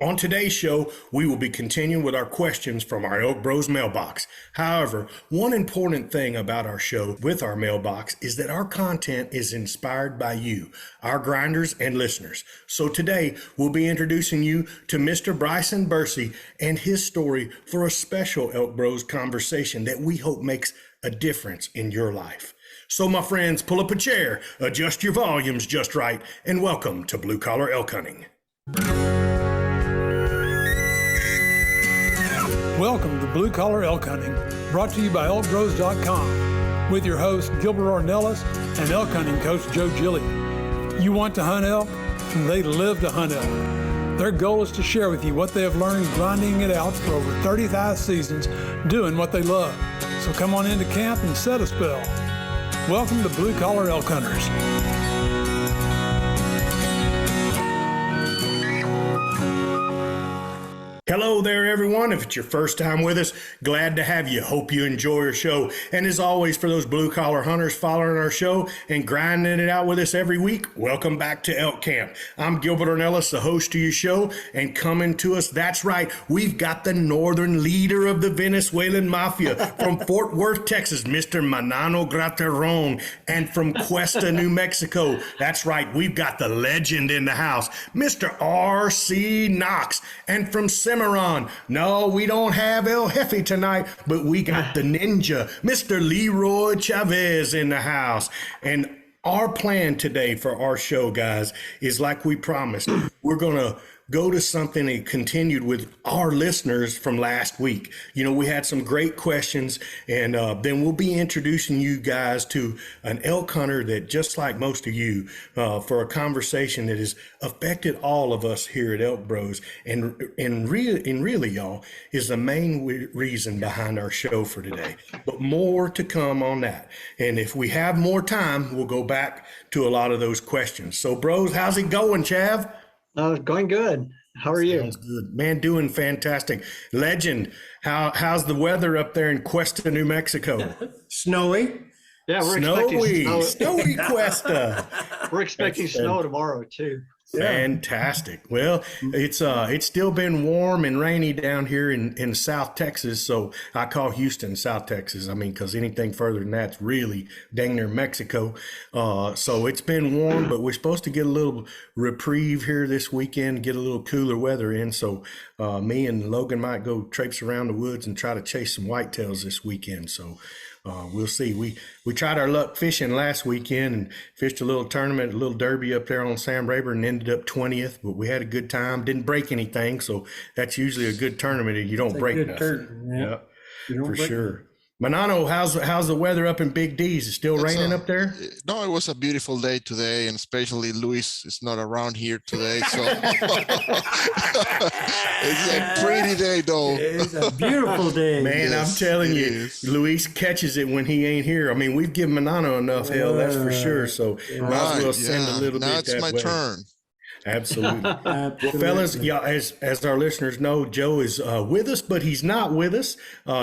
On today's show, we will be continuing with our questions from our ElkBros mailbox. However, one important thing about our show with our mailbox is that our content is inspired by you, our grinders and listeners. So today, we'll be introducing you to Mr. Brison Bursey and his story for a special ElkBros conversation that we hope makes a difference in your life. So my friends, pull up a chair, adjust your volumes just right, and welcome to Blue Collar Elk Hunting. Welcome to Blue Collar Elk Hunting, brought to you by ElkBros.com, with your host Gilbert Ornelas and elk hunting coach Joe Gillia. You want to hunt elk? They live to hunt elk. Their goal is to share with you what they have learned grinding it out for over 35 seasons, doing what they love. So come on into camp and set a spell. Welcome to Blue Collar Elk Hunters. Hello there, everyone. If it's your first time with us, glad to have you. Hope you enjoy our show. And as always, for those blue-collar hunters following our show and grinding it out with us every week, welcome back to Elk Camp. I'm Gilbert Ornelas, the host of your show, and coming to us, that's right, we've got the northern leader of the Venezuelan Mafia from Fort Worth, Texas, Mr. Manano Graterón, and from Cuesta, New Mexico, that's right, we've got the legend in the house, Mr. R.C. Knox, and from Cimarron. No, we don't have El Jefe tonight, but we got the ninja, Mr. Leroy Chavez in the house. And our plan today for our show, guys, is like we promised. We're going to go to something that continued with our listeners from last week. You know, we had some great questions, and then we'll be introducing you guys to an elk hunter that, just like most of you, for a conversation that has affected all of us here at ElkBros, and really, y'all, is the main reason behind our show for today. But more to come on that. And if we have more time, we'll go back to a lot of those questions. So, bros, how's it going, Chav? Going good. How are you? Sounds good, man. Doing fantastic. Legend. How's the weather up there in Cuesta, New Mexico? Snowy. Yeah, we're expecting snow. Snowy Cuesta. We're expecting snow tomorrow too. Fantastic. Well, it's still been warm and rainy down here in South Texas. So I call Houston South Texas. I mean, because anything further than that's really dang near Mexico. So it's been warm, but we're supposed to get a little reprieve here this weekend, get a little cooler weather in. So me and Logan might go traipse around the woods and try to chase some whitetails this weekend. So we'll see. We tried our luck fishing last weekend and fished a little tournament, a little derby up there on Sam Rayburn, and ended up 20th, but we had a good time. Didn't break anything, so that's usually a good tournament if you don't break nothing. Yeah, for sure. Manano, how's the weather up in Big D's? Is it still raining up there? No, it was a beautiful day today, and especially Luis is not around here today, so it's a pretty day, though. It's a beautiful day. Man, yes, I'm telling you, Luis catches it when he ain't here. I mean, we've given Manano enough hell, that's for sure. So might as well send a little now bit it's that my way. Turn. Absolutely. Well, fellas, yeah, as our listeners know, Joe is with us, but he's not with us.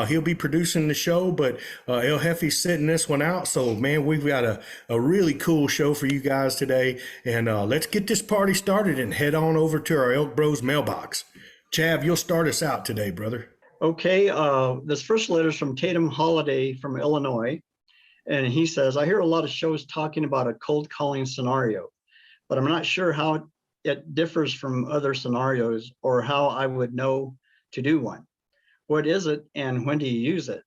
He'll be producing the show, but El Jefe's sitting this one out. So, man, we've got a really cool show for you guys today. And let's get this party started and head on over to our ElkBros mailbox. Chav, you'll start us out today, brother. Okay. This first letter is from Tatum Holiday from Illinois. And he says, I hear a lot of shows talking about a cold calling scenario, but I'm not sure how it differs from other scenarios or how I would know to do one. What is it and when do you use it?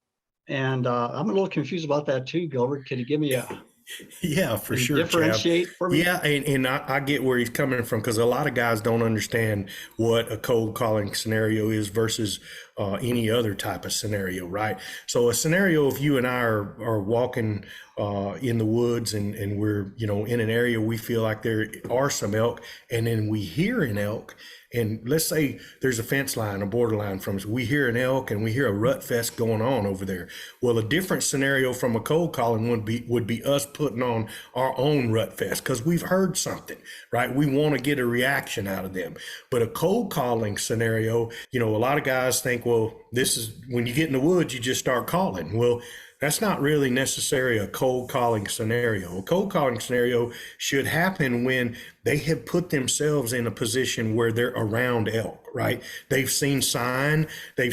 And I'm a little confused about that too, Gilbert. Could you give me Yeah, for sure. Differentiate Chav. for me? Yeah, and I get where he's coming from, because a lot of guys don't understand what a cold calling scenario is versus any other type of scenario, right? So a scenario, if you and I are walking in the woods and we're, in an area we feel like there are some elk, and then we hear an elk, and let's say there's a fence line, a borderline from us. We hear an elk and we hear a rut fest going on over there. Well, a different scenario from a cold calling would be us putting on our own rut fest because we've heard something, right? We want to get a reaction out of them. But a cold calling scenario, a lot of guys think, well, this is when you get in the woods, you just start calling. Well, that's not really necessarily a cold calling scenario. A cold calling scenario should happen when they have put themselves in a position where they're around elk, right? They've seen sign, they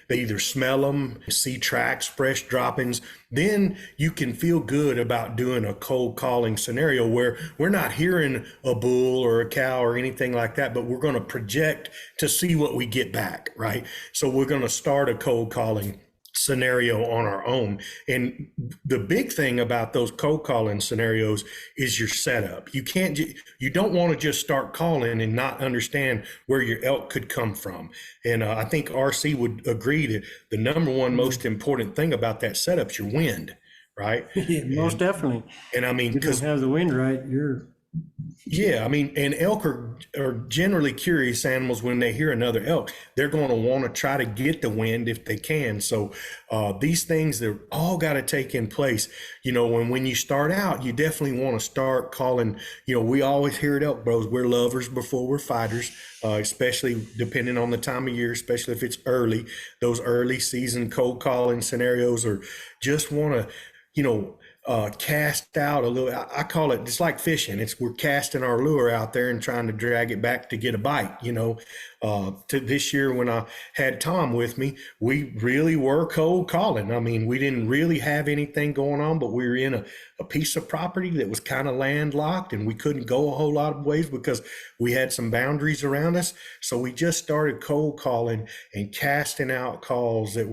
either smell them, see tracks, fresh droppings. Then you can feel good about doing a cold calling scenario where we're not hearing a bull or a cow or anything like that, but we're going to project to see what we get back, right? So we're going to start a cold calling scenario on our own. And the big thing about those cold calling scenarios is your setup. You don't want to just start calling and not understand where your elk could come from. And I think RC would agree that the number one most important thing about that setup is your wind, right? Yeah, most definitely. And I mean, You don't have the wind right, yeah, I mean, and elk are generally curious animals. When they hear another elk, they're going to want to try to get the wind if they can. So these things, they're all got to take in place. You know, when you start out, you definitely want to start calling, you know, we always hear at ElkBros, we're lovers before we're fighters, especially depending on the time of year, especially if it's early. Those early season cold calling scenarios, or just want to, you know, cast out a little. I call it, it's like fishing. We're casting our lure out there and trying to drag it back to get a bite. You know, to this year when I had Tom with me, we really were cold calling. I mean, we didn't really have anything going on, but we were in a piece of property that was kind of landlocked, and we couldn't go a whole lot of ways because we had some boundaries around us. So we just started cold calling and casting out calls that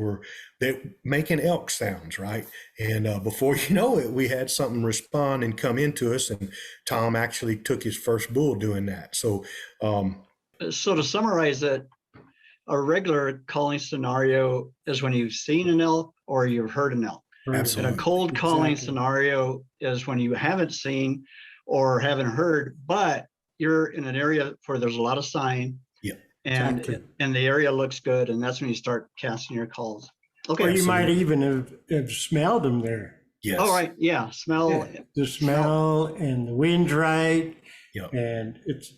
making elk sounds, right? And before you know it, we had something respond and come into us, and Tom actually took his first bull doing that. So to summarize it, a regular calling scenario is when you've seen an elk or you've heard an elk. Absolutely. And a cold calling scenario is when you haven't seen or haven't heard, but you're in an area where there's a lot of sign. Yeah. And the area looks good, and that's when you start casting your calls. Okay. Or you might even have smelled them there. Yes. All right. Yeah. Smell. The smell and the wind's right. Yep. And it's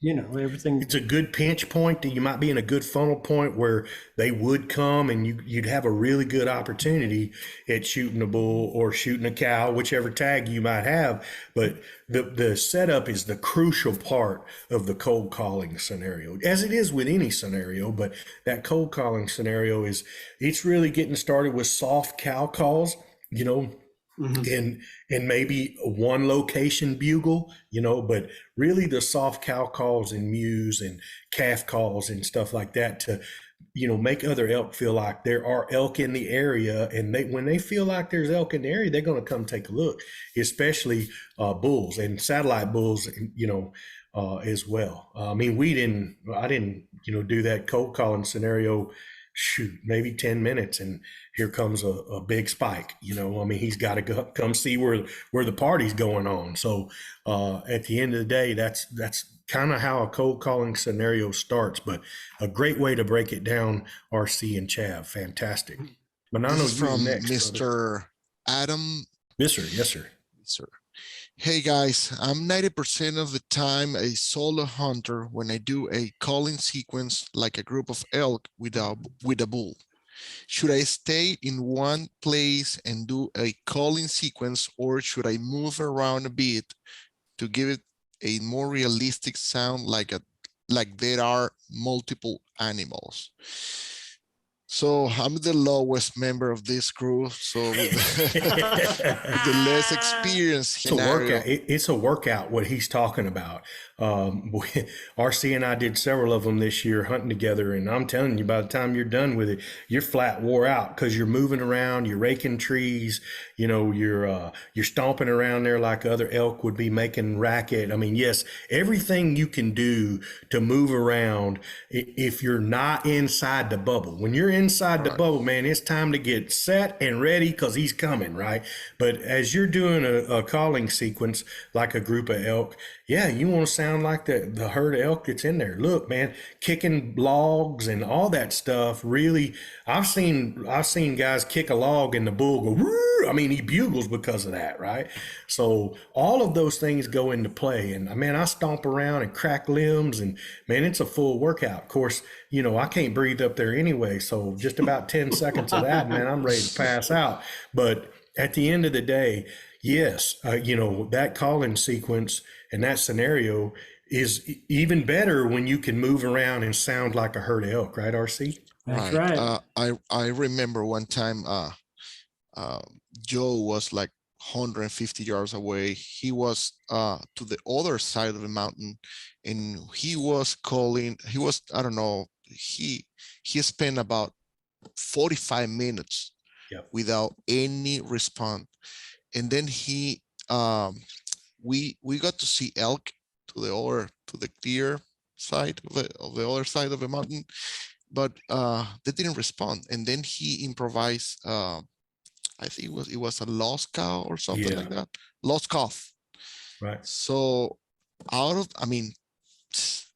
you know, everything. It's a good pinch point that you might be in a good funnel point where they would come, and you'd have a really good opportunity at shooting a bull or shooting a cow, whichever tag you might have. But the setup is the crucial part of the cold calling scenario, as it is with any scenario. But that cold calling scenario it's really getting started with soft cow calls, you know. Mm-hmm. And maybe one location bugle, you know, but really the soft cow calls and mews and calf calls and stuff like that to, you know, make other elk feel like there are elk in the area. And when they feel like there's elk in the area, they're going to come take a look, especially bulls and satellite bulls, you know, as well. I mean, I didn't, you know, do that cold calling scenario, maybe 10 minutes, and here comes a big spike. You know, I mean, he's got to come see where the party's going on. So at the end of the day, that's kind of how a cold calling scenario starts, but a great way to break it down. RC and Chav, fantastic. Manano, this is from next, Mr. brother. Adam. Yes, sir. Yes, sir. Yes, sir. Hey guys, I'm 90% of the time a solo hunter when I do a calling sequence like a group of elk with a bull. Should I stay in one place and do a calling sequence, or should I move around a bit to give it a more realistic sound, like there are multiple animals? So I'm the lowest member of this crew, so with the less experience scenario. It's a workout what he's talking about. RC and I did several of them this year hunting together, and I'm telling you, by the time you're done with it, you're flat wore out because you're moving around, you're raking trees, you know, you're stomping around there like other elk would be making racket. I mean, yes, everything you can do to move around if you're not inside the bubble. When you're inside the bubble, man, it's time to get set and ready because he's coming, right? But as you're doing a calling sequence like a group of elk, yeah, you want to sound like the herd of elk that's in there. Look, man, kicking logs and all that stuff. Really, I've seen guys kick a log and the bull go, woo! I mean, he bugles because of that, right? So all of those things go into play. And man, I stomp around and crack limbs, and man, it's a full workout. Of course, you know, I can't breathe up there anyway. So just about 10 seconds of that, man, I'm ready to pass out. But at the end of the day, yes, you know, that calling sequence and that scenario is even better when you can move around and sound like a herd of elk, right, RC? That's right. I remember one time Joe was like 150 yards away. He was to the other side of the mountain, and he was calling. He was, I don't know, he spent about 45 minutes without any response. And then we got to see elk to the clear side of the other side of the mountain, but they didn't respond. And then he improvised. I think it was a lost cow or something like that. Lost calf. Right. So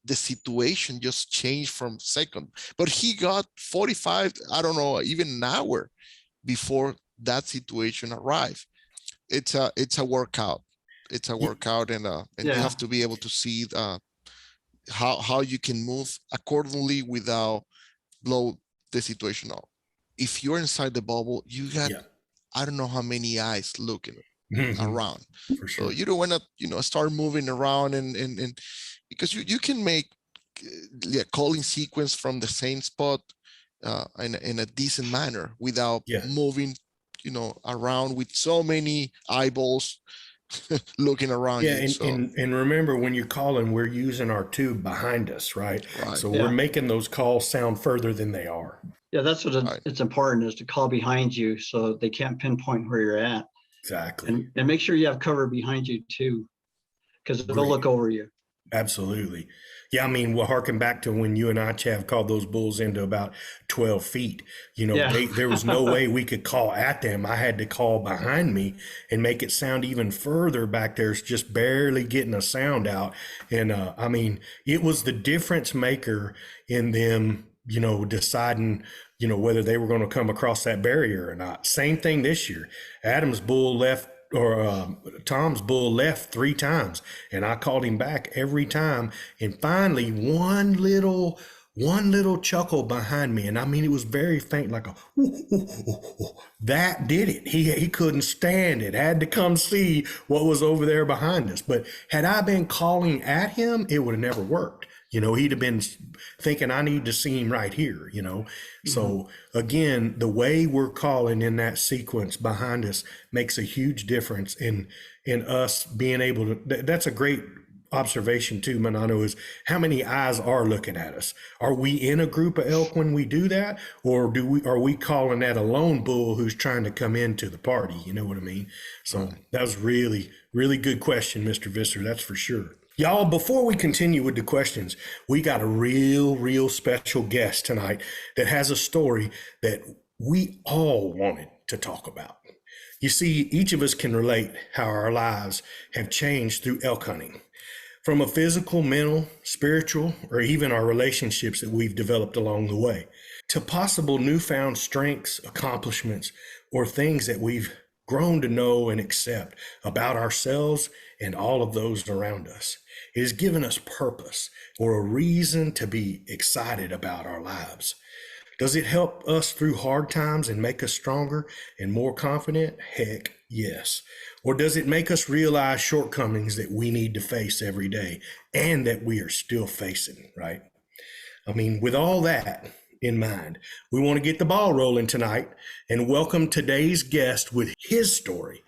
the situation just changed from second. But he got 45, I don't know, even an hour before that situation arrived. It's a workout. It's a workout, and you have to be able to see how you can move accordingly without blow the situation up. If you're inside the bubble, you got I don't know how many eyes looking around. For sure. So you don't want to start moving around and because you can make calling sequence from the same spot in a decent manner without moving around with so many eyeballs looking around. And remember, when you're calling, we're using our tube behind us, right? So we're making those calls sound further than they are. Yeah, that's what it's important, is to call behind you so they can't pinpoint where you're at. Exactly. And make sure you have cover behind you too, because they'll look over you. Absolutely. Yeah, I mean, we'll harken back to when you and I, Chav, called those bulls into about 12 feet. There was no way we could call at them. I had to call behind me and make it sound even further back there. It's just barely getting a sound out. And I mean, it was the difference maker in them, deciding, whether they were going to come across that barrier or not. Same thing this year. Adam's bull left, or Tom's bull left 3 times, and I called him back every time. And finally, one little chuckle behind me, and I mean, it was very faint, like a that did it. He couldn't stand it. Had to come see what was over there behind us. But had I been calling at him, it would have never worked. He'd have been thinking, I need to see him right here, So again, the way we're calling in that sequence behind us makes a huge difference in us being able to. That's a great observation too, Manano, is how many eyes are looking at us. Are we in a group of elk when we do that? Or are we calling at a lone bull who's trying to come into the party? You know what I mean? So that was really, really good question, Mr. Visser. That's for sure. Y'all, before we continue with the questions, we got a real special guest tonight that has a story that we all wanted to talk about. You see, each of us can relate how our lives have changed through elk hunting, from a physical, mental, spiritual, or even our relationships that we've developed along the way, to possible newfound strengths, accomplishments, or things that we've grown to know and accept about ourselves and all of those around us. It has given us purpose or a reason to be excited about our lives. Does it help us through hard times and make us stronger and more confident? Heck, yes. Or does it make us realize shortcomings that we need to face every day and that we are still facing, right? I mean, with all that in mind, we want to get the ball rolling tonight and welcome today's guest with his story,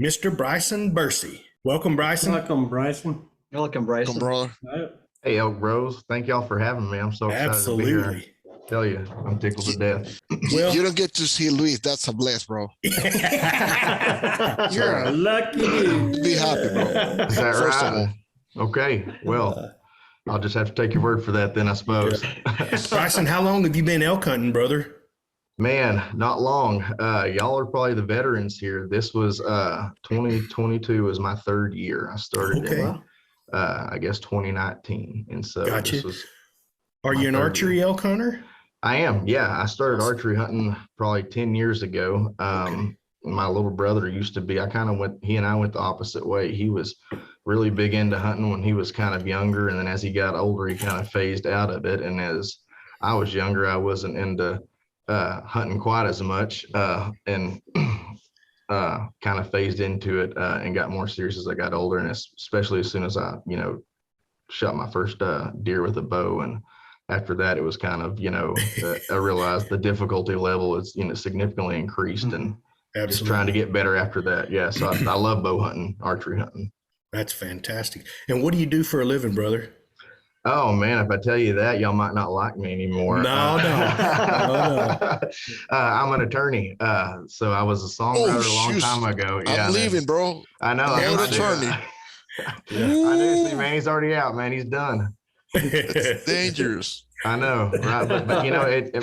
Mr. Brison Bursey. Welcome, Brison. Welcome, Bryson. Welcome, Bryson. Welcome, brother. Hey, ElkBros. Thank y'all for having me. I'm so excited to be here. Tell you, I'm tickled to death. Well, you don't get to see Luis. That's a bless, bro. You're a lucky dude. Be happy, bro. Is that right? Okay. Well, I'll just have to take your word for that then, I suppose. Bryson, how long have you been elk hunting, brother? Man, not long. Y'all are probably the veterans here. This was 2022 was my 3rd year. I started in I guess 2019. And so this was. Are you an archery elk hunter? I am. Yeah. I started archery hunting probably 10 years ago. my little brother used to be. He and I went the opposite way. He was really big into hunting when he was kind of younger. And then as he got older, he kind of phased out of it. And as I was younger, I wasn't into hunting quite as much and kind of phased into it and got more serious as I got older. And especially as soon as I, shot my first deer with a bow. And after that, it was kind of, I realized the difficulty level is, significantly increased and just trying to get better after that. Yeah. So I love bow hunting, archery hunting. That's fantastic. And what do you do for a living, brother? Oh man, if I tell you that, y'all might not like me anymore. No. I'm an attorney. So I was a songwriter a long time ago. Yeah, I'm leaving, bro. I know. I'm an attorney. I do. See, man, he's already out, man. He's done. It's dangerous. I know, right? But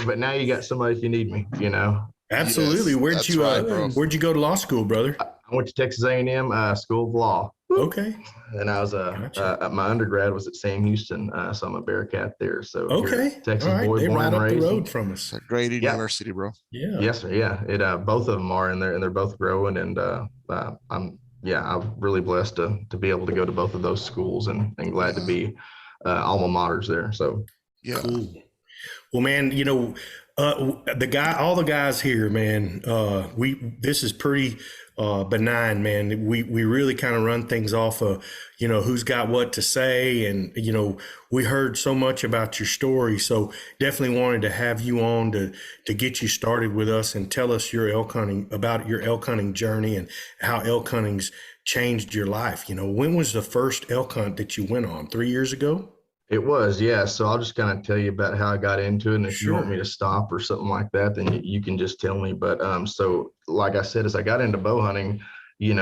but now you got somebody if you need me. Absolutely. Yes, where'd you go to law school, brother? I went to Texas A&M School of Law. Okay. And I was my undergrad was at Sam Houston, so I'm a Bearcat there. So okay, Texas all right. boy, They're born right and up raised. the road from us. It's a great university, bro. Yeah. Yes, sir. Yeah. It both of them are, and they're both growing, and I'm really blessed to be able to go to both of those schools, and glad to be alma maters there. So yeah. Cool. Well, man, all the guys here, man, this is pretty benign, man. We really kind of run things off of, who's got what to say. And, we heard so much about your story. So definitely wanted to have you on to get you started with us and tell us about your elk hunting journey and how elk hunting's changed your life. When was the first elk hunt that you went on? 3 years ago? it was, yeah. So I'll just kind of tell you about how I got into it. And if you want Sure. me to stop or something like that, then you can just tell me. But so like I said, as I got into bow hunting, it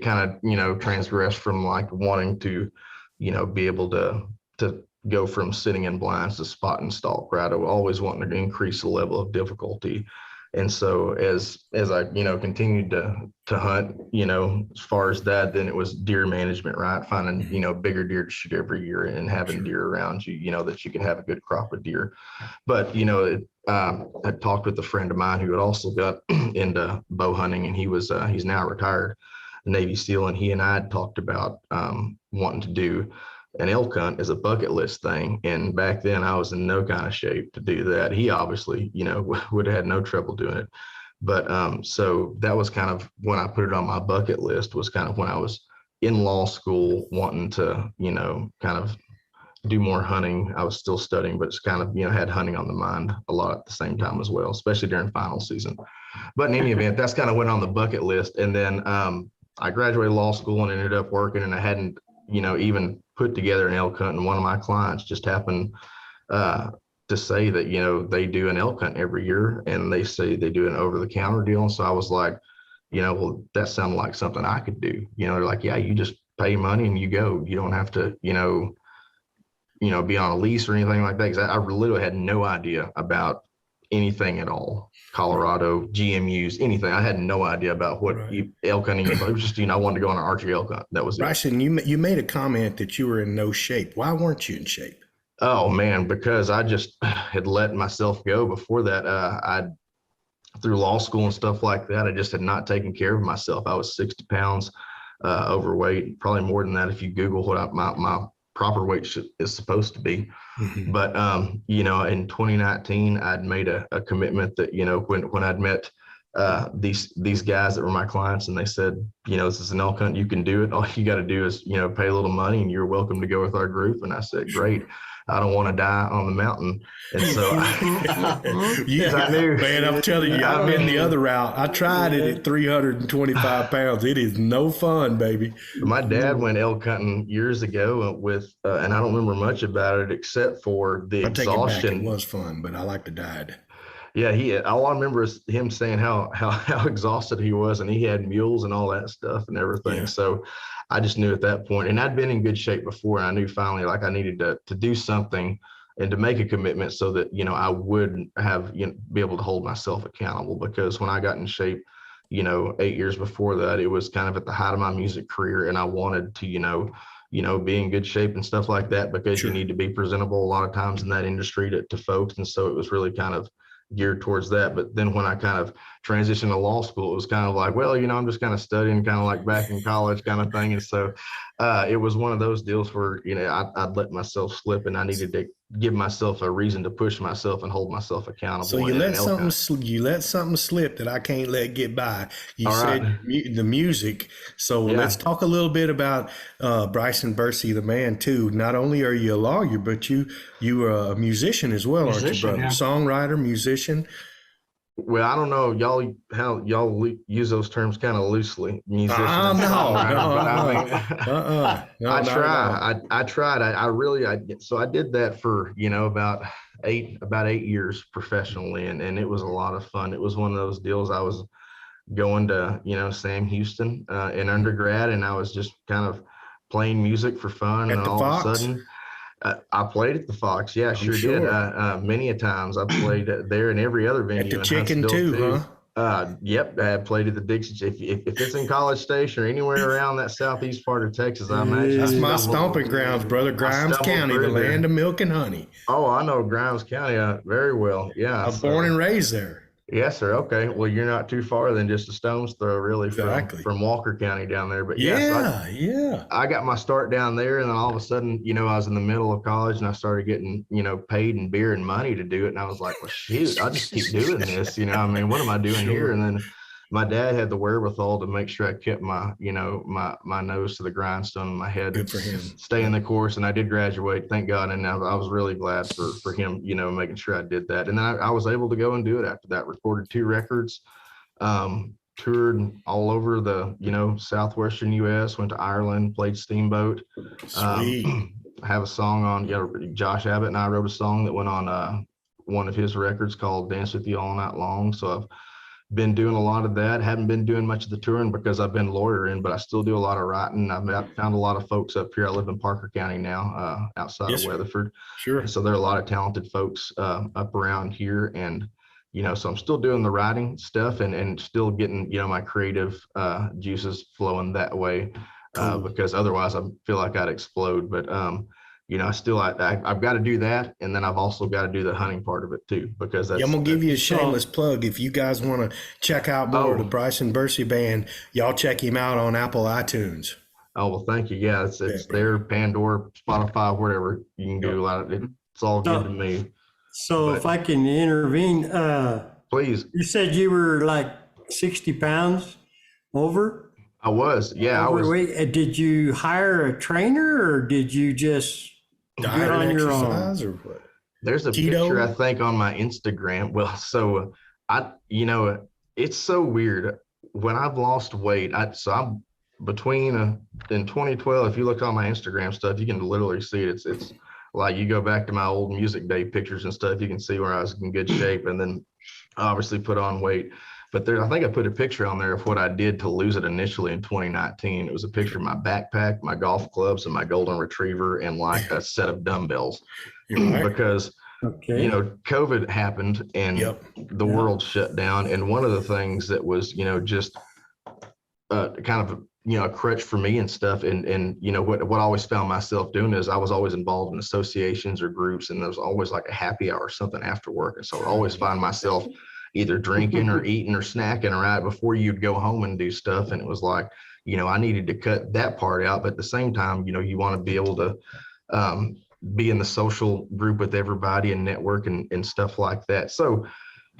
kind of, transgressed from like wanting to, be able to go from sitting in blinds to spot and stalk, right? I always wanting to increase the level of difficulty. And so as I, continued to hunt, as far as that, then it was deer management, right? Finding, bigger deer to shoot every year and having deer around you, that you can have a good crop of deer. But, I talked with a friend of mine who had also got into bow hunting, and he's now retired Navy SEAL. And he and I had talked about wanting to do an elk hunt as a bucket list thing. And back then I was in no kind of shape to do that. He obviously, would have had no trouble doing it. But so that was kind of when I put it on my bucket list, was kind of when I was in law school wanting to, kind of do more hunting. I was still studying, but it's kind of, had hunting on the mind a lot at the same time as well, especially during final season. But in any event, that's kind of went on the bucket list. And then I graduated law school and ended up working, and I hadn't, even put together an elk hunt, and one of my clients just happened to say that, they do an elk hunt every year, and they say they do an over-the-counter deal. And so I was like, well, that sounded like something I could do. They're like, yeah, you just pay money and you go. You don't have to, be on a lease or anything like that. Because I literally had no idea about anything at all. Colorado, GMUs, anything. I had no idea about what elk hunting is. It was just, I wanted to go on an archery elk hunt. That was it. Bryson, you made a comment that you were in no shape. Why weren't you in shape? Oh man, because I just had let myself go before that. Through law school and stuff like that, I just had not taken care of myself. I was 60 pounds overweight, probably more than that if you Google what my proper weight is supposed to be. Mm-hmm. But, in 2019, I'd made a commitment that, when I'd met these guys that were my clients, and they said, this is an elk hunt, you can do it. All you got to do is, pay a little money and you're welcome to go with our group. And I said, great. I don't want to die on the mountain. And so I knew. Man, I'm telling you, I've been the other route. I tried it at 325 pounds. It is no fun, baby. My dad went elk hunting years ago with, and I don't remember much about it except for the exhaustion. It was fun, but I like to diet. Yeah, all I remember is him saying how exhausted he was, and he had mules and all that stuff and everything. Yeah. So I just knew at that point, and I'd been in good shape before, and I knew finally like I needed to do something and to make a commitment so that, I would have, be able to hold myself accountable. Because when I got in shape, 8 years before that, it was kind of at the height of my music career, and I wanted to, be in good shape and stuff like that, because you need to be presentable a lot of times in that industry to folks. And so it was really kind of geared towards that. But then when I kind of transition to law school, it was kind of like, well, I'm just kind of studying kind of like back in college kind of thing. And so it was one of those deals where, I'd let myself slip, and I needed to give myself a reason to push myself and hold myself accountable. So you let something slip that I can't let get by. You All said right. the music. So Yeah. let's talk a little bit about Brison Bursey, the man too. Not only are you a lawyer, but you are a musician as well, aren't you, brother? Yeah. Songwriter, musician. Well, I don't know how y'all use those terms kind of loosely, musician and songwriter, but I try. I tried. So I did that for about 8 years professionally, and it was a lot of fun. It was one of those deals. I was going to Sam Houston in undergrad, and I was just kind of playing music for fun, and then all of a sudden. I played at the Fox. Yeah, sure did. Many a times I played there and every other venue. At the Chicken too, huh? Yep, I played at the Dixie. If it's in College Station or anywhere around that southeast part of Texas, I imagine. That's my stomping grounds, brother. Grimes County, the land of milk and honey. Oh, I know Grimes County very well. Yeah, I was born and raised there. Yes, sir. Okay. Well, you're not too far than just a stone's throw, really, from Walker County down there. But yeah. I got my start down there, and then all of a sudden, I was in the middle of college, and I started getting, paid in beer and money to do it. And I was like, well, shoot, I'll just keep doing this. What am I doing here? And then my dad had the wherewithal to make sure I kept my, my nose to the grindstone and my head. Good for him. Stay in the course, and I did graduate, thank God. And I was really glad for him, making sure I did that. And then I was able to go and do it after that. Recorded 2 records, toured all over the southwestern U.S. Went to Ireland, played Steamboat. Sweet. I have a song on. Josh Abbott and I wrote a song that went on one of his records called "Dance with You All Night Long." So I've been doing a lot of that. Haven't been doing much of the touring because I've been lawyering, but I still do a lot of writing. I've found a lot of folks up here. I live in Parker County now, outside of Weatherford. Sure. And so there are a lot of talented folks up around here, and so I'm still doing the writing stuff and still getting my creative juices flowing that way, because otherwise I feel like I'd explode. But I've got to do that, and then I've also got to do the hunting part of it too, because that's. I'm gonna give you a shameless plug. If you guys want to check out more of the Brison Bursey band, y'all check him out on Apple iTunes. Oh, well, thank you. Yeah, it's there, Pandora, Spotify, whatever you can do. It's all good to me. So if I can intervene, please. You said you were like 60 pounds over? I was, yeah. Overweight. Did you hire a trainer, or did you just diet on your own? Or what? There's a picture, I think, on my Instagram. Well, so it's so weird. When I've lost weight, I'm between in 2012, if you look on my Instagram stuff, you can literally see it. It's like you go back to my old music day pictures and stuff, you can see where I was in good shape, and then obviously put on weight. But I think I put a picture on there of what I did to lose it initially in 2019. It was a picture of my backpack, my golf clubs, and my golden retriever, and like a set of dumbbells. Because COVID happened and the world shut down. And one of the things that was, just kind of a crutch for me and stuff. And what I always found myself doing is I was always involved in associations or groups, and there was always like a happy hour or something after work. And so I always find myself either drinking or eating or snacking right before you'd go home and do stuff. And it was like, I needed to cut that part out. But at the same time, you want to be able to be in the social group with everybody and network and stuff like that. So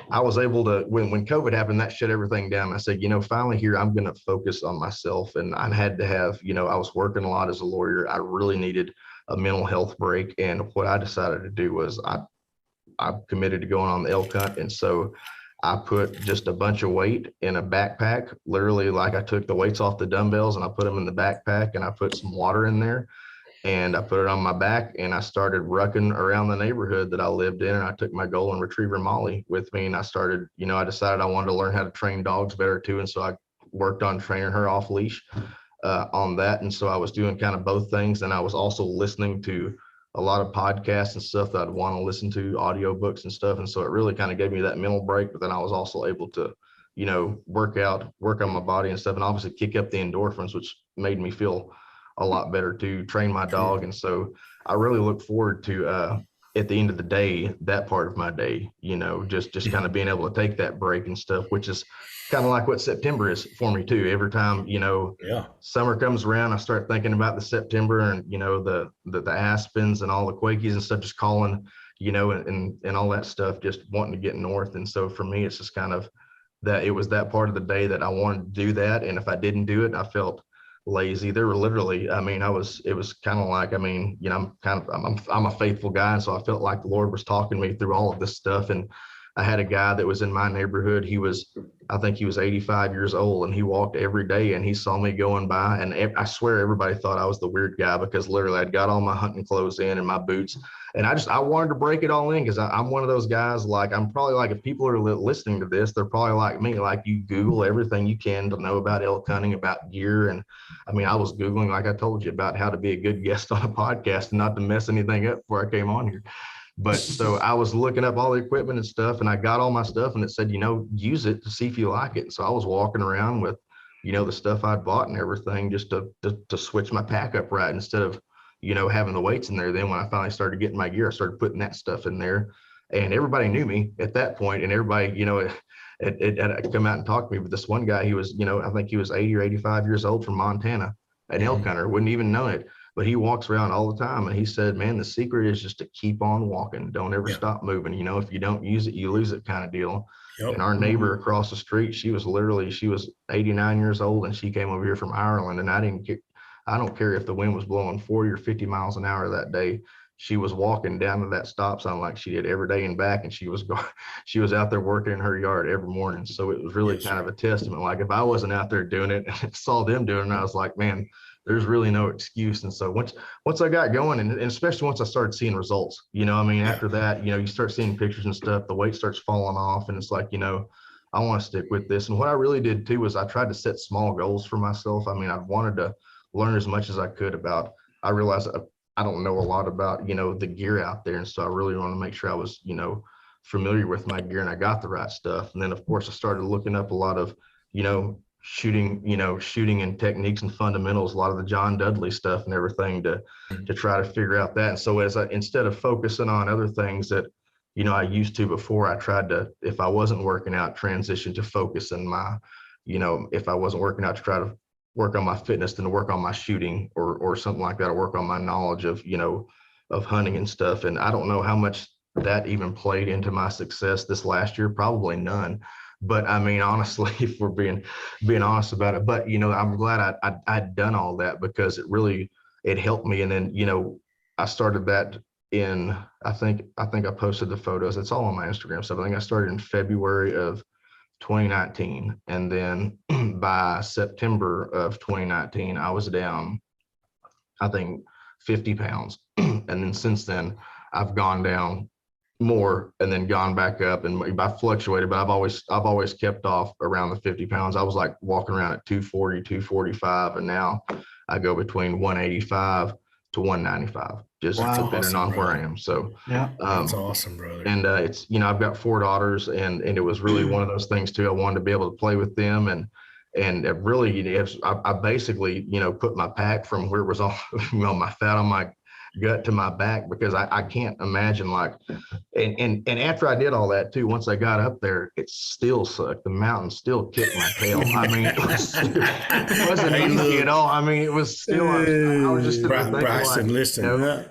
I was able to, when COVID happened, that shut everything down. I said, finally here, I'm going to focus on myself. And I had to have, I was working a lot as a lawyer. I really needed a mental health break. And what I decided to do was I committed to going on the elk hunt. And so I put just a bunch of weight in a backpack, literally like I took the weights off the dumbbells and I put them in the backpack, and I put some water in there and I put it on my back, and I started rucking around the neighborhood that I lived in. And I took my golden retriever Molly with me, and I started, I decided I wanted to learn how to train dogs better too. And so I worked on training her off leash on that. And so I was doing kind of both things. And I was also listening to a lot of podcasts and stuff that I'd want to listen to, audiobooks and stuff. And so it really kind of gave me that mental break, but then I was also able to, work on my body and stuff, and obviously kick up the endorphins, which made me feel a lot better to train my dog. And so I really look forward to at the end of the day, that part of my day, just kind of being able to take that break and stuff, which is kind of like what September is for me too. Every time, summer comes around, I start thinking about the September and, the aspens and all the quakies and stuff, just calling, and all that stuff, just wanting to get north. And so for me, it's just kind of that it was that part of the day that I wanted to do that. And if I didn't do it, I felt lazy. There were literally, it was kind of like, I'm a faithful guy. And so I felt like the Lord was talking to me through all of this stuff. And I had a guy that was in my neighborhood. I think he was 85 years old, and he walked every day, and he saw me going by. And I swear everybody thought I was the weird guy, because literally I'd got all my hunting clothes in and my boots. And I wanted to break it all in, because I'm one of those guys, like, I'm probably like, if people are listening to this, they're probably like me, like you Google everything you can to know about elk hunting, about gear. And I was Googling, like I told you, about how to be a good guest on a podcast and not to mess anything up before I came on here. But so I was looking up all the equipment and stuff, and I got all my stuff, and it said, use it to see if you like it. So I was walking around with, the stuff I'd bought and everything, just to switch my pack up right, instead of, having the weights in there. Then when I finally started getting my gear, I started putting that stuff in there, and everybody knew me at that point, and everybody, it come out and talk to me. But this one guy, he was, I think he was 80 or 85 years old, from Montana, an elk hunter, wouldn't even know it. But he walks around all the time, and he said, man, the secret is just to keep on walking. Don't ever stop moving. If you don't use it, you lose it, kind of deal. Yep. And our neighbor across the street, she was 89 years old, and she came over here from Ireland. And I don't care if the wind was blowing 40 or 50 miles an hour that day. She was walking down to that stop sign like she did every day and back. And she was out there working in her yard every morning. So it was really kind of a testament. Like, if I wasn't out there doing it and saw them doing it, I was like, man, there's really no excuse. And so once I got going, and especially once I started seeing results, after that, you start seeing pictures and stuff, the weight starts falling off, and it's like, I want to stick with this. And what I really did too was I tried to set small goals for myself. I wanted to learn as much as I could about, I realized I don't know a lot about, the gear out there. And so I really wanted to make sure I was, familiar with my gear, and I got the right stuff. And then of course I started looking up a lot of, shooting and techniques and fundamentals, a lot of the John Dudley stuff and everything to try to figure out that. And so instead of focusing on other things that, I used to before, I tried to, if I wasn't working out, transition to focus in my, if I wasn't working out, to try to work on my fitness, than to work on my shooting or something like that, or work on my knowledge of, of hunting and stuff. And I don't know how much that even played into my success this last year, probably none. But honestly, if we're being honest about it, but, I'm glad I'd done all that, because it helped me. And then, I started that in, I think I posted the photos. It's all on my Instagram stuff. I think I started in February of 2019. And then by September of 2019, I was down, I think, 50 pounds. And then since then, I've gone down more and then gone back up, and I fluctuated, but I've always kept off around the 50 pounds. I was like walking around at 240, 245, and now I go between 185 to 195, just depending on where I am. So that's awesome, brother. And it's, I've got 4 daughters, and it was really one of those things too. I wanted to be able to play with them, and it really, I basically, put my pack from where it was on, my fat on my gut to my back, because I can't imagine, like, and after I did all that too, once I got up there, it still sucked. The mountain still kicked my tail. It wasn't easy at all. It was still, I was just Bryson, listen,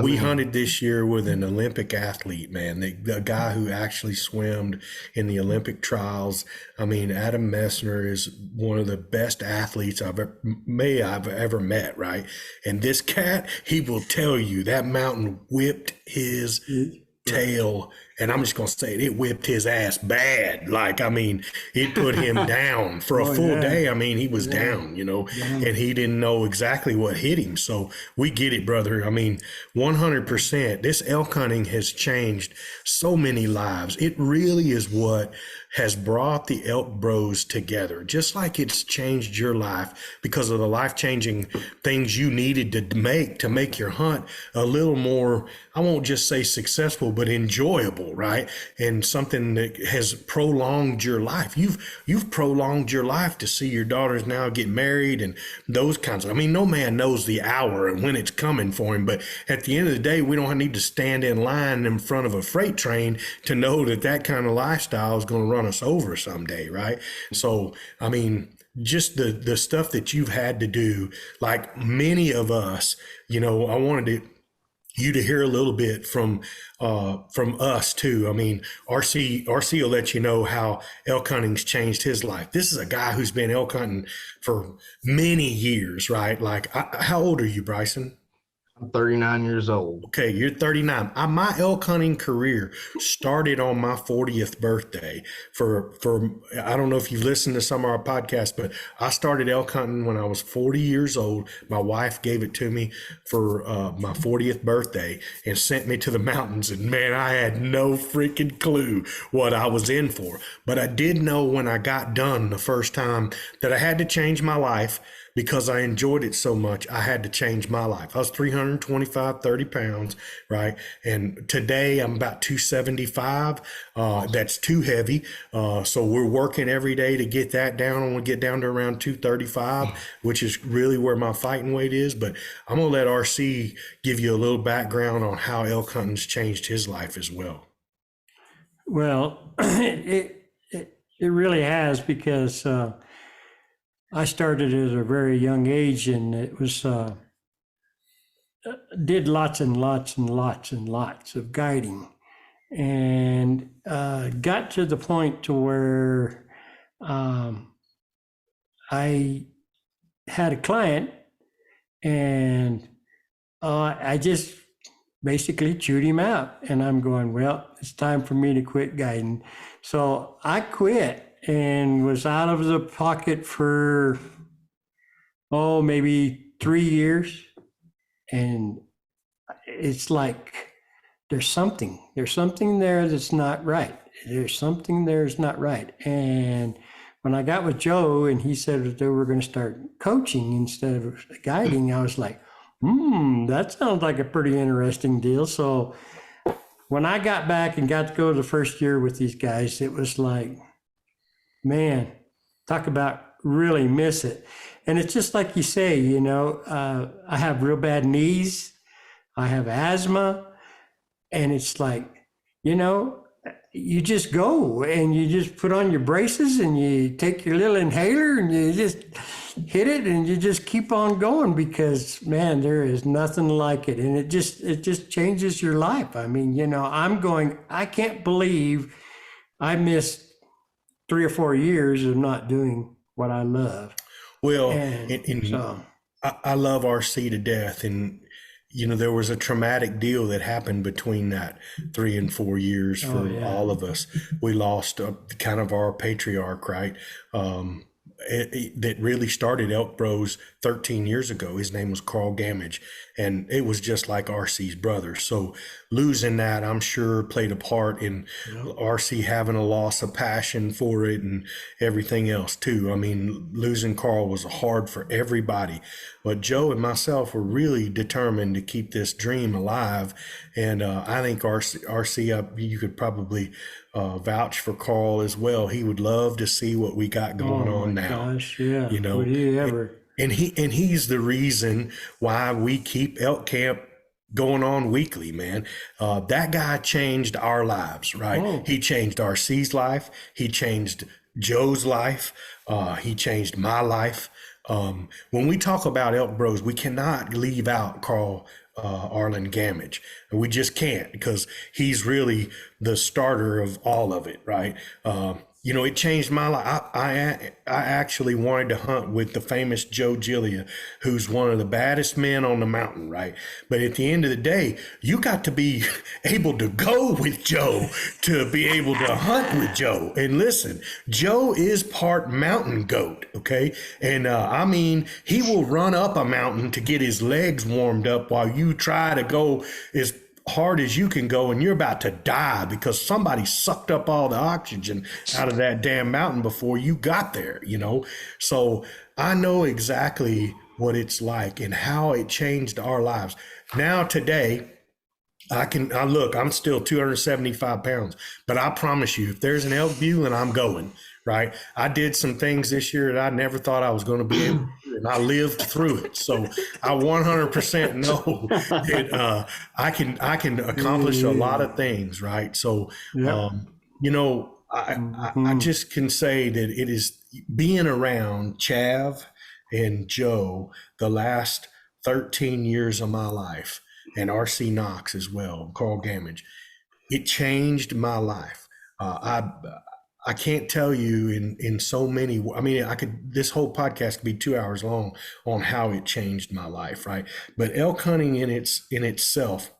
we hunted this year with an Olympic athlete, man, the guy who actually swam in the Olympic trials. Adam Messner is one of the best athletes I've ever met, right? And this cat, he will tell you that mountain whipped his tail, and I'm just gonna say it whipped his ass bad. Like, it put him down for a full day. He was down, and he didn't know exactly what hit him. So we get it, brother. 100%. This elk hunting has changed so many lives. It really is what has brought the ElkBros together, just like it's changed your life because of the life-changing things you needed to make your hunt a little more, I won't just say successful, but enjoyable, right? And something that has prolonged your life. You've prolonged your life to see your daughters now get married and those kinds of, I mean, no man knows the hour and when it's coming for him, but at the end of the day, we don't need to stand in line in front of a freight train to know that kind of lifestyle is going to run us over someday, right? So, I mean, just the stuff that you've had to do, like many of us, I wanted you to hear a little bit from us too. I mean, RC will let you know how elk hunting's changed his life. This is a guy who's been elk hunting for many years, right? Like, how old are you, Brison? I'm 39 years old. Okay, you're 39. My elk hunting career started on my 40th birthday. For I don't know if you've listened to some of our podcasts, but I started elk hunting when I was 40 years old. My wife gave it to me for my 40th birthday and sent me to the mountains. And man, I had no freaking clue what I was in for. But I did know when I got done the first time that I had to change my life. Because I enjoyed it so much, I had to change my life. I was 325, 30 pounds, right? And today I'm about 275. That's too heavy. So we're working every day to get that down. I want to get down to around 235, which is really where my fighting weight is. But I'm going to let RC give you a little background on how elk hunting's changed his life as well. Well, it really has, because I started at a very young age, and it was did lots and lots and lots and lots of guiding, and got to the point to where I had a client, and I just basically chewed him out, and I'm going, well, it's time for me to quit guiding. So I quit and was out of the pocket for, maybe 3 years. And it's like, there's something there that's not right. There's something there's not right. And when I got with Joe and he said that they were going to start coaching instead of guiding, I was like, that sounds like a pretty interesting deal. So when I got back and got to go the first year with these guys, it was like, man, talk about really miss it. And it's just like you say, I have real bad knees, I have asthma, and it's like, you just go and you just put on your braces and you take your little inhaler and you just hit it and you just keep on going, because man, there is nothing like it. And it just changes your life. I mean, I can't believe I missed 3 or 4 years of not doing what I love. Well, so I love RC to death. And, there was a traumatic deal that happened between that 3 and 4 years for all of us. We lost kind of our patriarch, right? That really started ElkBros 13 years ago. His name was Carl Gamage, and it was just like RC's brother. So losing that, I'm sure, played a part in RC having a loss of passion for it and everything else too. I mean, losing Carl was hard for everybody, but Joe and myself were really determined to keep this dream alive. And I think RC, you could probably vouch for Carl as well. He would love to see what we got going on now. Gosh, yeah. Would he ever? And he's the reason why we keep elk camp going on weekly, man. That guy changed our lives, right? He changed RC's life. He changed Joe's life. He changed my life. When we talk about ElkBros, we cannot leave out Carl Arlen Gamage. We just can't, because he's really the starter of all of it, right? It changed my life. I actually wanted to hunt with the famous Joe Giglia, who's one of the baddest men on the mountain, right? But at the end of the day, you got to be able to go with Joe to be able to hunt with Joe. And listen, Joe is part mountain goat, okay? And he will run up a mountain to get his legs warmed up while you try to go as hard as you can go and you're about to die because somebody sucked up all the oxygen out of that damn mountain before you got there, you know? So I know exactly what it's like and how it changed our lives. Now today, I'm still 275 pounds, but I promise you, if there's an elk view, and I'm going, right? I did some things this year that I never thought I was going to be able to do, and I lived through it. So I 100% know that I can accomplish a lot of things, right? So, you know, I just can say that it is being around Chav and Joe the last 13 years of my life, and RC Knox as well, Carl Gamage. It changed my life. I can't tell you in so many, I mean, this whole podcast could be 2 hours long on how it changed my life, right? But elk hunting in itself,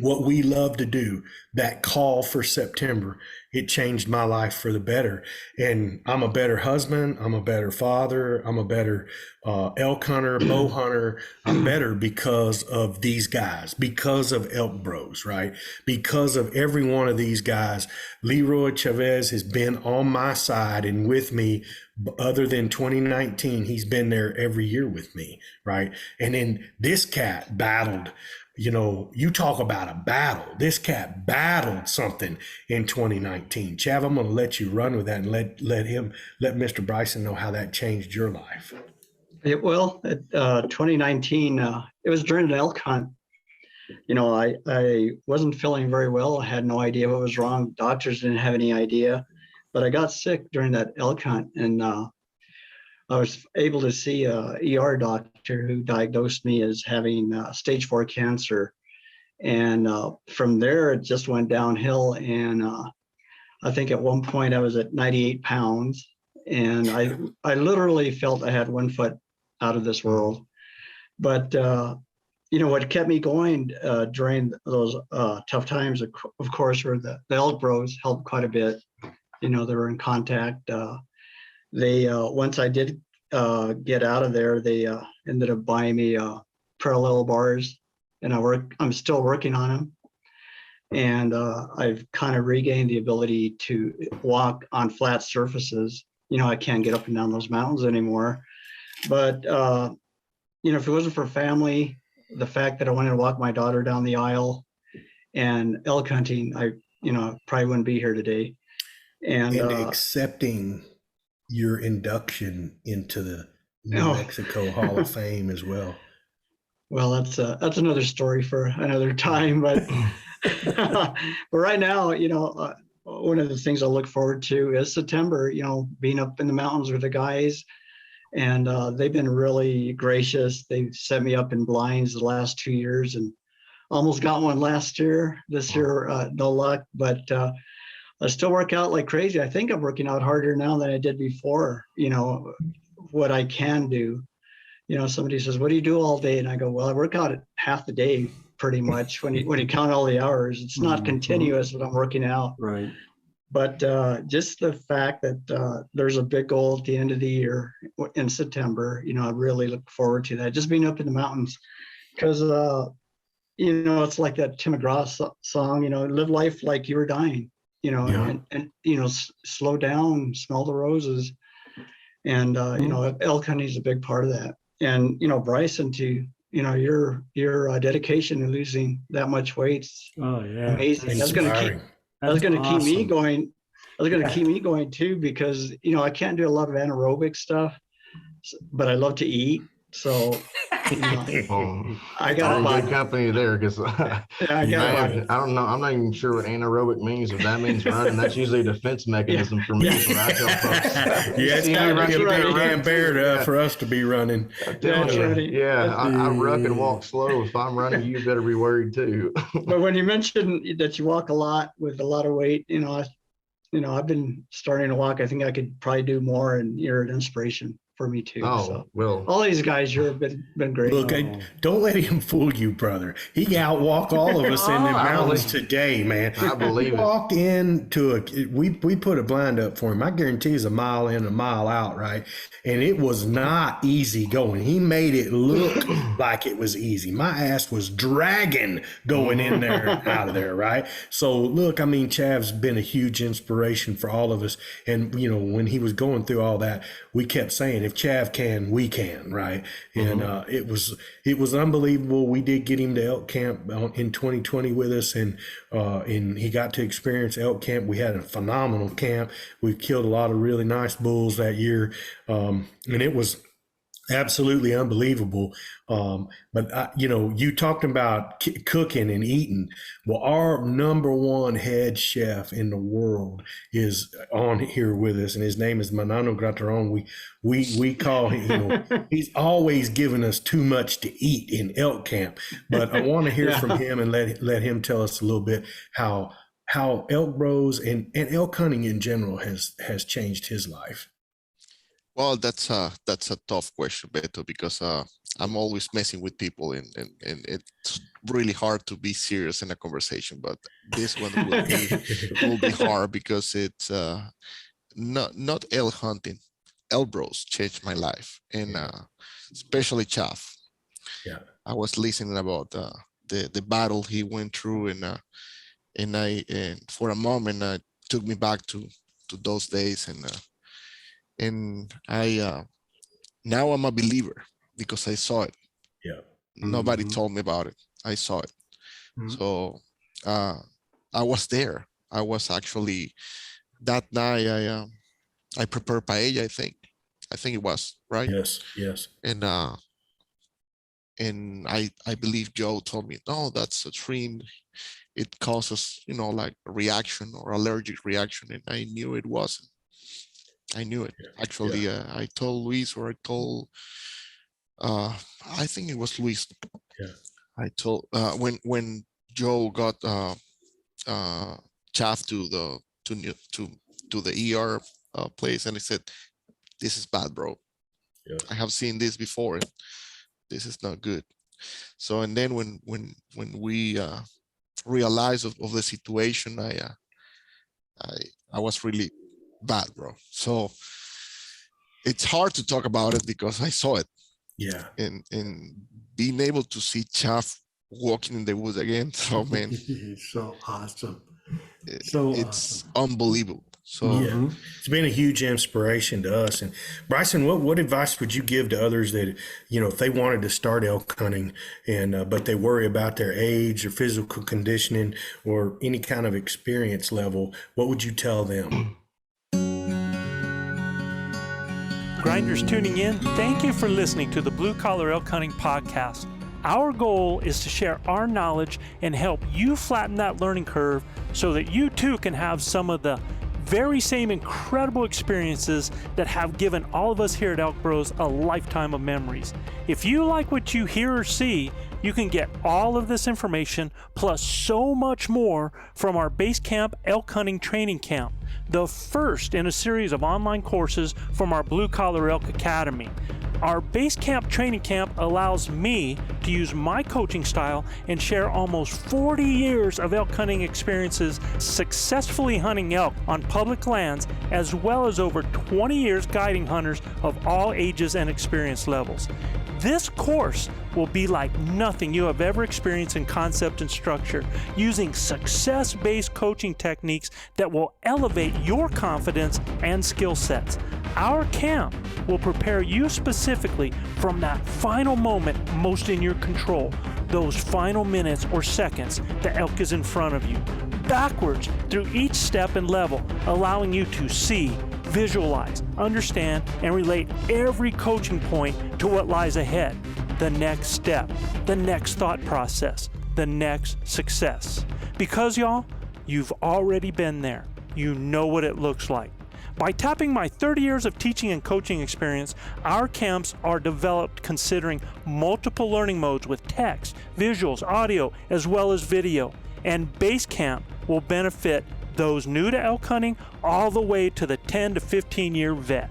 what we love to do, that call for September, it changed my life for the better. And I'm a better husband. I'm a better father. I'm a better elk hunter, bow hunter. I'm better because of these guys, because of ElkBros, right? Because of every one of these guys. Leroy Chavez has been on my side and with me. Other than 2019, he's been there every year with me, right? And then this cat battled. You know, you talk about a battle. This cat battled something in 2019. Chav, I'm going to let you run with that and let Mr. Brison know how that changed your life. 2019, it was during an elk hunt. You know, I wasn't feeling very well. I had no idea what was wrong. Doctors didn't have any idea, but I got sick during that elk hunt, and I was able to see a ER doctor who diagnosed me as having stage 4 cancer. And from there, it just went downhill. And I think at one point I was at 98 pounds. And I literally felt I had 1 foot out of this world. But, you know, what kept me going during those tough times, of course, were the ElkBros helped quite a bit. You know, they were in contact. They once I did get out of there, they ended up buying me parallel bars, and I'm still working on them. And I've kind of regained the ability to walk on flat surfaces. You know, I can't get up and down those mountains anymore. But you know, if it wasn't for family, the fact that I wanted to walk my daughter down the aisle, and elk hunting, I probably wouldn't be here today. And accepting your induction into the New Mexico Hall of Fame as well. Well, that's another story for another time. But but right now, you know, one of the things I look forward to is September. You know, being up in the mountains with the guys, and they've been really gracious. They've set me up in blinds the last 2 years, and almost got one last year. This year, no luck, but. I still work out like crazy. I think I'm working out harder now than I did before, you know, what I can do. You know, somebody says, what do you do all day? And I go, well, I work out half the day pretty much when you count all the hours. It's not continuous when I'm working out. Right. But just the fact that there's a big goal at the end of the year in September, you know, I really look forward to that. Just being up in the mountains because, you know, it's like that Tim McGraw song, you know, live life like you were dying. You know, and you know, slow down, smell the roses, and you know, elk hunting is a big part of that. And you know, Brison, to you know, your dedication in losing that much weight, amazing. That's going to keep me going. That's going to keep me going too, because you know, I can't do a lot of anaerobic stuff, but I love to eat. So you know, I got good company there because I don't know. I'm not even sure what anaerobic means. If that means running, that's usually a defense mechanism for me. When I tell folks, it's got to be a big damn bear for us to be running. I ruck and walk slow. If I'm running, you better be worried too. But when you mentioned that you walk a lot with a lot of weight, you know, I've been starting to walk. I think I could probably do more, and you're an inspiration for me too. Oh, So well, all these guys, you've been great. Look, don't let him fool you, brother. He outwalked all of us in the mountains today, man. I believe it. Walked into we put a blind up for him. I guarantee it's a mile in, a mile out, right? And it was not easy going. He made it look like it was easy. My ass was dragging going in there and out of there, right? So look, I mean, Chav's been a huge inspiration for all of us. And, you know, when he was going through all that, we kept saying, if Chav can, we can, right? And it was unbelievable. We did get him to elk camp in 2020 with us, and he got to experience elk camp. We had a phenomenal camp. We killed a lot of really nice bulls that year, and it was absolutely unbelievable. But you know, you talked about cooking and eating. Well, our number one head chef in the world is on here with us, and his name is Manano Grateron. We call him, you know, he's always giving us too much to eat in elk camp. But I want to hear from him and let him tell us a little bit how ElkBros and elk hunting in general has changed his life. Well, that's a tough question, Beto, because I'm always messing with people, and it's really hard to be serious in a conversation. But this one will be hard because it's not elk hunting. ElkBros changed my life, and especially Chav. Yeah, I was listening about the battle he went through, and for a moment took me back to those days, and I now I'm a believer because I saw it. Yeah. Nobody told me about it. I saw it. So I was there. I was actually that night. I prepared paella. I think it was right. Yes. And I believe Joe told me, no, that's a shrimp. It causes, you know, like a reaction or allergic reaction, and I knew it wasn't. I knew it. Actually, I told Luis, or I told, I think it was Luis. Yeah. I told when Joe got Chav to the ER place, and he said, "This is bad, bro. Yeah. I have seen this before. And this is not good." So, and then when we realized of the situation, I was really bad, bro. So it's hard to talk about it because I saw it. Yeah. And being able to see Chav walking in the woods again, so man, It's so awesome. it's awesome. unbelievable. So Yeah, it's been a huge inspiration to us. And Bryson, what advice would you give to others that, you know, if they wanted to start elk hunting and but they worry about their age or physical conditioning or any kind of experience level, what would you tell them? Grinders tuning in, thank you for listening to the Blue Collar Elk Hunting Podcast. Our goal is to share our knowledge and help you flatten that learning curve so that you too can have some of the very same incredible experiences that have given all of us here at ElkBros a lifetime of memories. If you like what you hear or see, you can get all of this information plus so much more from our Base Camp Elk Hunting Training Camp, the first in a series of online courses from our Blue Collar Elk Academy. Our Base Camp Training Camp allows me to use my coaching style and share almost 40 years of elk hunting experiences successfully hunting elk on public lands, as well as over 20 years guiding hunters of all ages and experience levels. This course will be like nothing you have ever experienced in concept and structure, using success-based coaching techniques that will elevate your confidence and skill sets. Our camp will prepare you specifically from that final moment most in your control, those final minutes or seconds the elk is in front of you, backwards through each step and level, allowing you to see, visualize, understand, and relate every coaching point to what lies ahead, the next step, the next thought process, the next success. Because y'all, you've already been there. You know what it looks like. By tapping my 30 years of teaching and coaching experience, our camps are developed considering multiple learning modes with text, visuals, audio, as well as video. And Base Camp will benefit those new to elk hunting all the way to the 10 to 15 year vet.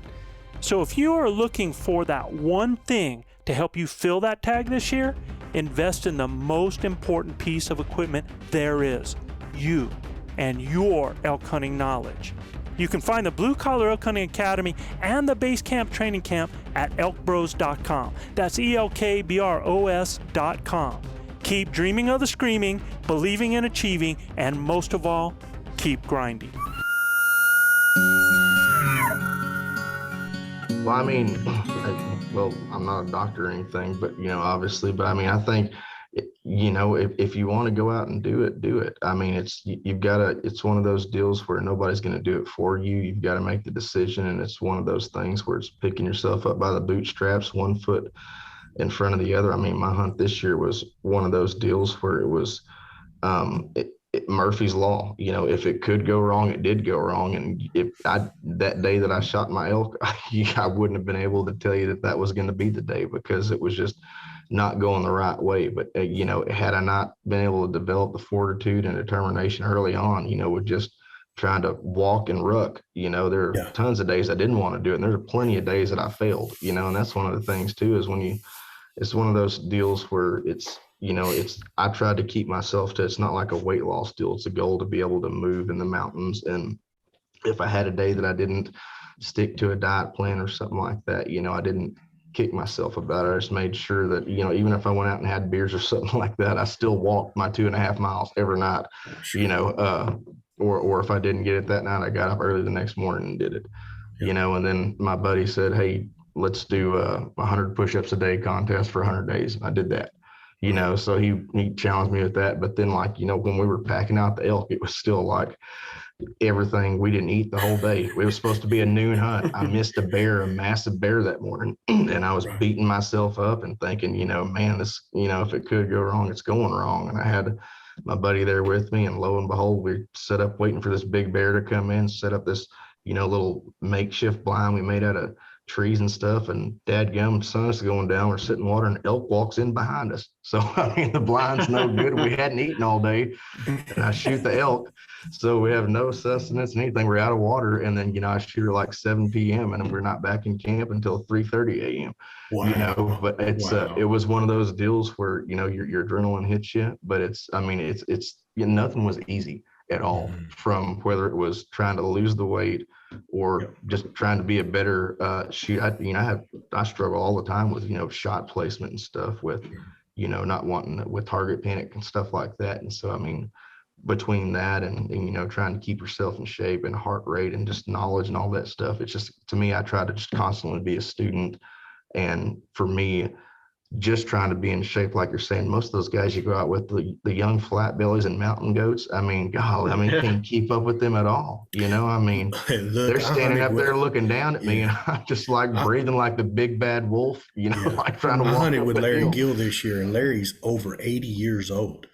So if you are looking for that one thing to help you fill that tag this year, invest in the most important piece of equipment there is, you and your elk hunting knowledge. You can find the Blue Collar Elk Hunting Academy and the Base Camp Training Camp at ElkBros.com. That's ElkBros.com. Keep dreaming of the screaming, believing in achieving, and most of all, keep grinding. Well, I mean, well, I'm not a doctor or anything, but, obviously, but I mean, I think, if you want to go out and do it, do it. I mean, it's one of those deals where nobody's going to do it for you. You've got to make the decision. And it's one of those things where it's picking yourself up by the bootstraps, one foot in front of the other. I mean, my hunt this year was one of those deals where it was, Murphy's Law. If it could go wrong, it did go wrong. And that day that I shot my elk, I wouldn't have been able to tell you that was going to be the day, because it was just not going the right way. But, had I not been able to develop the fortitude and determination early on, with just trying to walk and ruck, there are tons of days I didn't want to do it. And there's plenty of days that I failed, and that's one of the things too, is it's one of those deals where I tried to keep myself to, it's not like a weight loss deal. It's a goal to be able to move in the mountains. And if I had a day that I didn't stick to a diet plan or something like that, I didn't kick myself about it. I just made sure that, even if I went out and had beers or something like that, I still walked my 2.5 miles every night, or if I didn't get it that night, I got up early the next morning and did it, and then my buddy said, hey, let's do a 100 push-ups a day contest for 100 days. And I did that, so he challenged me with that. But then, when we were packing out the elk, it was still like everything. We didn't eat the whole day. It was supposed to be a noon hunt. I missed a massive bear that morning. And I was beating myself up and thinking, man, this, if it could go wrong, it's going wrong. And I had my buddy there with me, and lo and behold, we set up waiting for this big bear to come in, set up this, little makeshift blind we made out of trees and stuff, and dadgum, sun is going down, we're sitting in water, and elk walks in behind us. So I mean, the blind's no good. We hadn't eaten all day, and I shoot the elk, so we have no sustenance and anything. We're out of water, and then I shoot her like 7 p.m. and we're not back in camp until 3:30 a.m. Wow. But it's it was one of those deals where your adrenaline hits you, but it's nothing was easy at all, from whether it was trying to lose the weight or just trying to be a better shoot. I struggle all the time with shot placement and stuff, with not wanting, with target panic and stuff like that. And so I mean, between that and trying to keep yourself in shape and heart rate and just knowledge and all that stuff, it's just, to me, I try to just constantly be a student. And for me, just trying to be in shape, like you're saying, most of those guys you go out with, the young flat bellies and mountain goats, I mean, golly, can't keep up with them at all. Look, they're standing up there looking down at me, and I'm just like breathing like the big bad wolf, like trying to walk. I hunted with Larry Gill this year, and Larry's over 80 years old.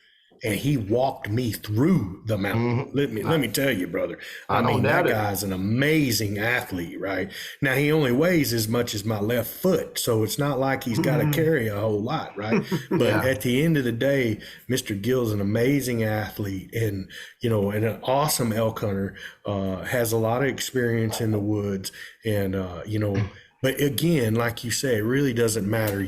And he walked me through the mountain. Let me tell you, brother. I mean, that guy's an amazing athlete, right? Now, he only weighs as much as my left foot, so it's not like he's got to carry a whole lot, right? But at the end of the day, Mr. Gill's an amazing athlete, and and an awesome elk hunter. Has a lot of experience in the woods, and But again, like you say, it really doesn't matter.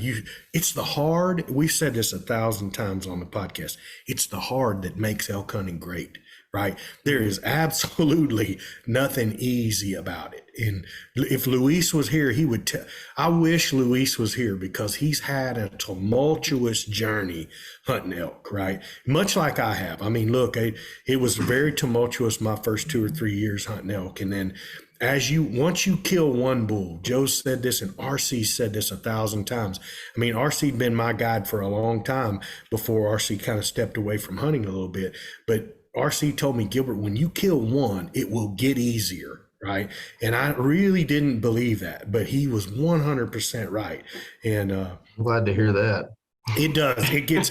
It's the hard. We've said this 1,000 times on the podcast. It's the hard that makes elk hunting great, right? There is absolutely nothing easy about it. And if Luis was here, he would tell. I wish Luis was here, because he's had a tumultuous journey hunting elk, right? Much like I have. I mean, look, it was very tumultuous my first 2 or 3 years hunting elk, and then once you kill one bull, Joe said this and RC said this 1,000 times. I mean, RC'd been my guide for a long time before RC kind of stepped away from hunting a little bit. But RC told me, Gilbert, when you kill one, it will get easier, right? And I really didn't believe that, but he was 100% right. And I'm glad to hear that. It does. It gets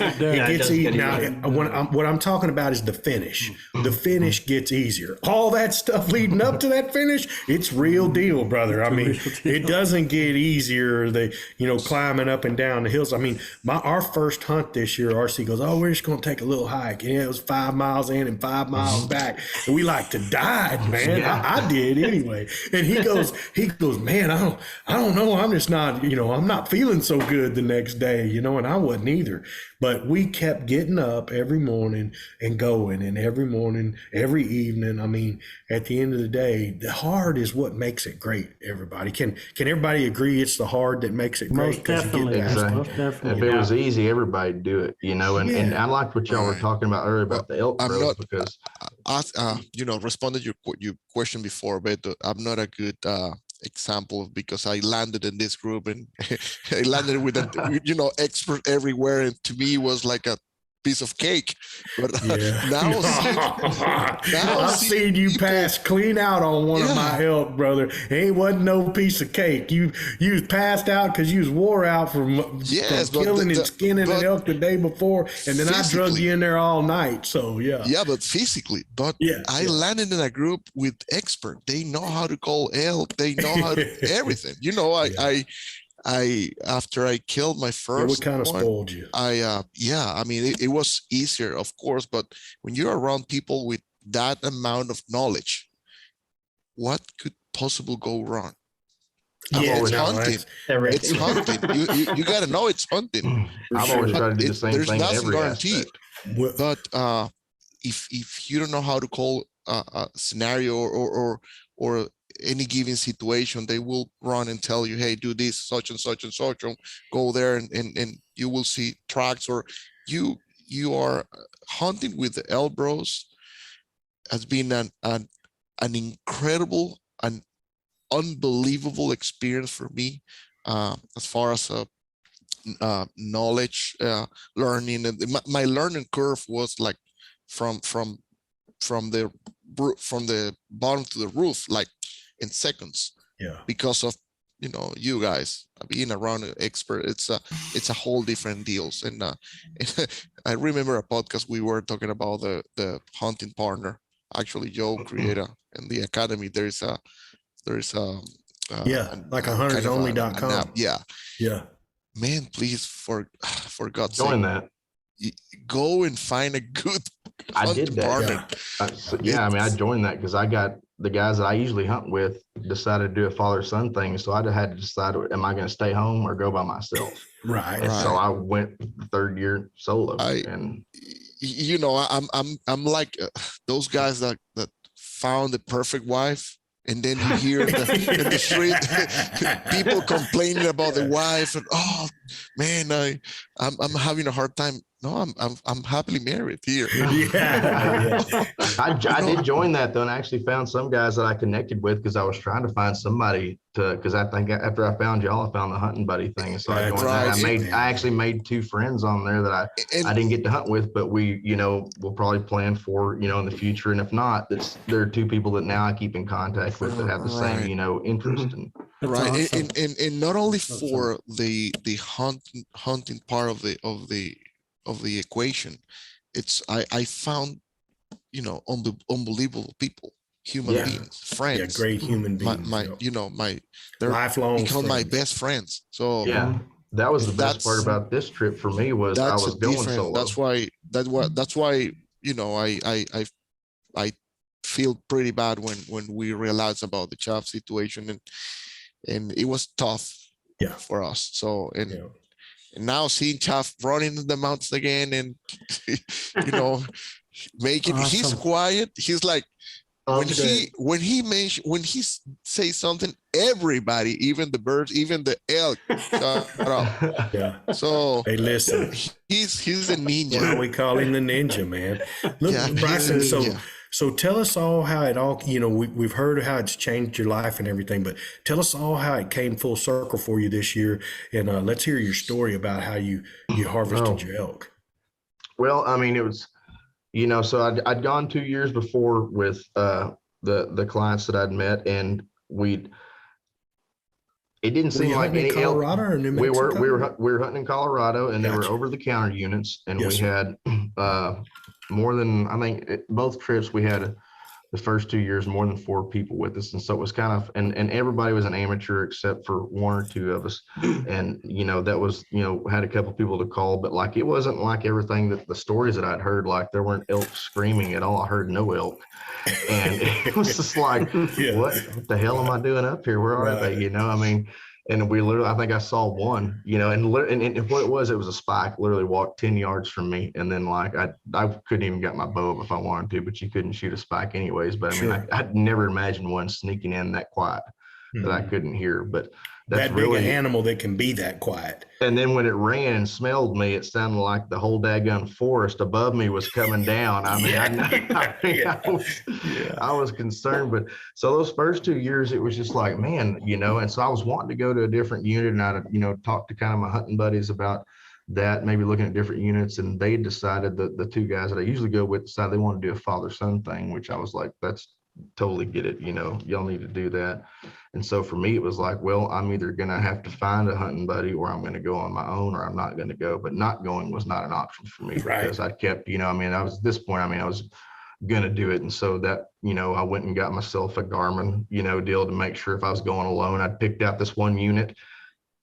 easy. Now, what I'm talking about is the finish. The finish gets easier. All that stuff leading up to that finish, it's real deal, brother. I mean, it doesn't get easier. Climbing up and down the hills. I mean, our first hunt this year, RC goes, "Oh, we're just going to take a little hike." And it was 5 miles in and 5 miles back, and we like to die, man. I did anyway. And he goes, "Man, I don't know. I'm just not, I'm not feeling so good the next day, and I wasn't either." But we kept getting up every morning and going, and every morning, every evening. I mean, at the end of the day, the hard is what makes it great. Everybody can everybody agree it's the hard that makes it great? Most definitely. If it was easy, everybody'd do it, and I liked what y'all were talking about earlier about the ElkBros, because I responded to your question before, but I'm not a good example because I landed in this group and I landed with expert everywhere, and to me it was like a piece of cake. But now I've seen you pass clean out on one of my elk, brother. It wasn't no piece of cake. You was passed out because you was wore out from killing and skinning an elk the day before, and then I drug you in there all night. So but physically, I landed in a group with expert. They know how to call elk. They know how to everything. I after I killed my first, what kind of spoiled you? I mean, it was easier, of course, but when you're around people with that amount of knowledge, what could possibly go wrong? It's hunting. It's hunting. You got to know it's hunting. I've always tried to do the same thing. There's nothing guaranteed. But if you don't know how to call a scenario or any given situation, they will run and tell you, "Hey, do this, such and such and such, and go there," and you will see tracks. Or you are hunting with the ElkBros has been an incredible and unbelievable experience for me, as far as knowledge, learning, and my learning curve was like from the bottom to the roof, like in seconds, because of you guys being around an expert. It's a whole different deals. And I remember a podcast we were talking about the hunting partner. Actually, Joe created in the academy. There's like a huntersonly.com. Man, please, for God's join sake, that. Go and find a good I did that. partner. I mean, I joined that because I got the guys that I usually hunt with decided to do a father-son thing. So I had to decide, am I going to stay home or go by myself? Right. So I went third year solo. I'm like those guys that found the perfect wife. And then you hear in the street people complaining about the wife, and oh man, I'm having a hard time. No, I'm happily married here. I did join that though, and I actually found some guys that I connected with because I was trying to find somebody because I think after I found y'all, I found the hunting buddy thing, and so I joined that. I actually made 2 friends on there that I didn't get to hunt with, but we we'll probably plan for in the future, and if not, there are 2 people that now I keep in contact with that have the same interest. And awesome. and not only for the hunting part of the equation, it's I found unbelievable people, human beings, friends, great human beings. They're lifelong become friends. my best friends. So that was the best part about this trip for me was I was going solo. That's why I feel pretty bad when we realized about the Chav situation, and it was tough for us. So and now seeing Chav running in the mountains again, and making awesome. He's quiet. He's like when he says something, everybody, even the birds, even the elk, shut up. So hey, listen, he's a ninja. Well, we call him the ninja, man. Look, Bryson. So tell us all how it all, we've heard how it's changed your life and everything, but tell us all how it came full circle for you this year. And let's hear your story about how you harvested your elk. Well, I mean, it was, so I'd gone 2 years before with the clients that I'd met, and it didn't Were seem you like hunting in any elk. Colorado or New We Mexico? were hunting in Colorado, and they were Gotcha. over the counter units, and Yes, we sir. had more than, I think both trips we had the first 2 years more than 4 people with us, and so it was kind of, and everybody was an amateur except for 1 or 2 of us, and that was, had a couple people to call, but like it wasn't like everything that the stories that I'd heard, like there weren't elk screaming at all. I heard no elk, and it was just like, Yeah. what the hell am I doing up here? Where are they? I mean, and we literally, I think I saw one, and what it was a spike, literally walked 10 yards from me. And then like, I couldn't even get my bow up if I wanted to, but you couldn't shoot a spike anyways. But I mean, Sure. I'd never imagined one sneaking in that quiet that I couldn't hear, but that's That big really an animal that can be that quiet. And then when it ran and smelled me, it sounded like the whole daggone forest above me was coming down. I mean, I was concerned, but so those first 2 years, it was just like, man, and so I was wanting to go to a different unit, and I, talked to kind of my hunting buddies about that, maybe looking at different units, and they decided that the 2 guys that I usually go with decided they want to do a father-son thing, which I was like, that's totally get it. Y'all need to do that. And so for me, it was like, well, I'm either going to have to find a hunting buddy, or I'm going to go on my own, or I'm not going to go. But not going was not an option for me, Right. because I kept, I was at this point, I was going to do it. And so that, I went and got myself a Garmin, deal to make sure if I was going alone. I picked out this one unit,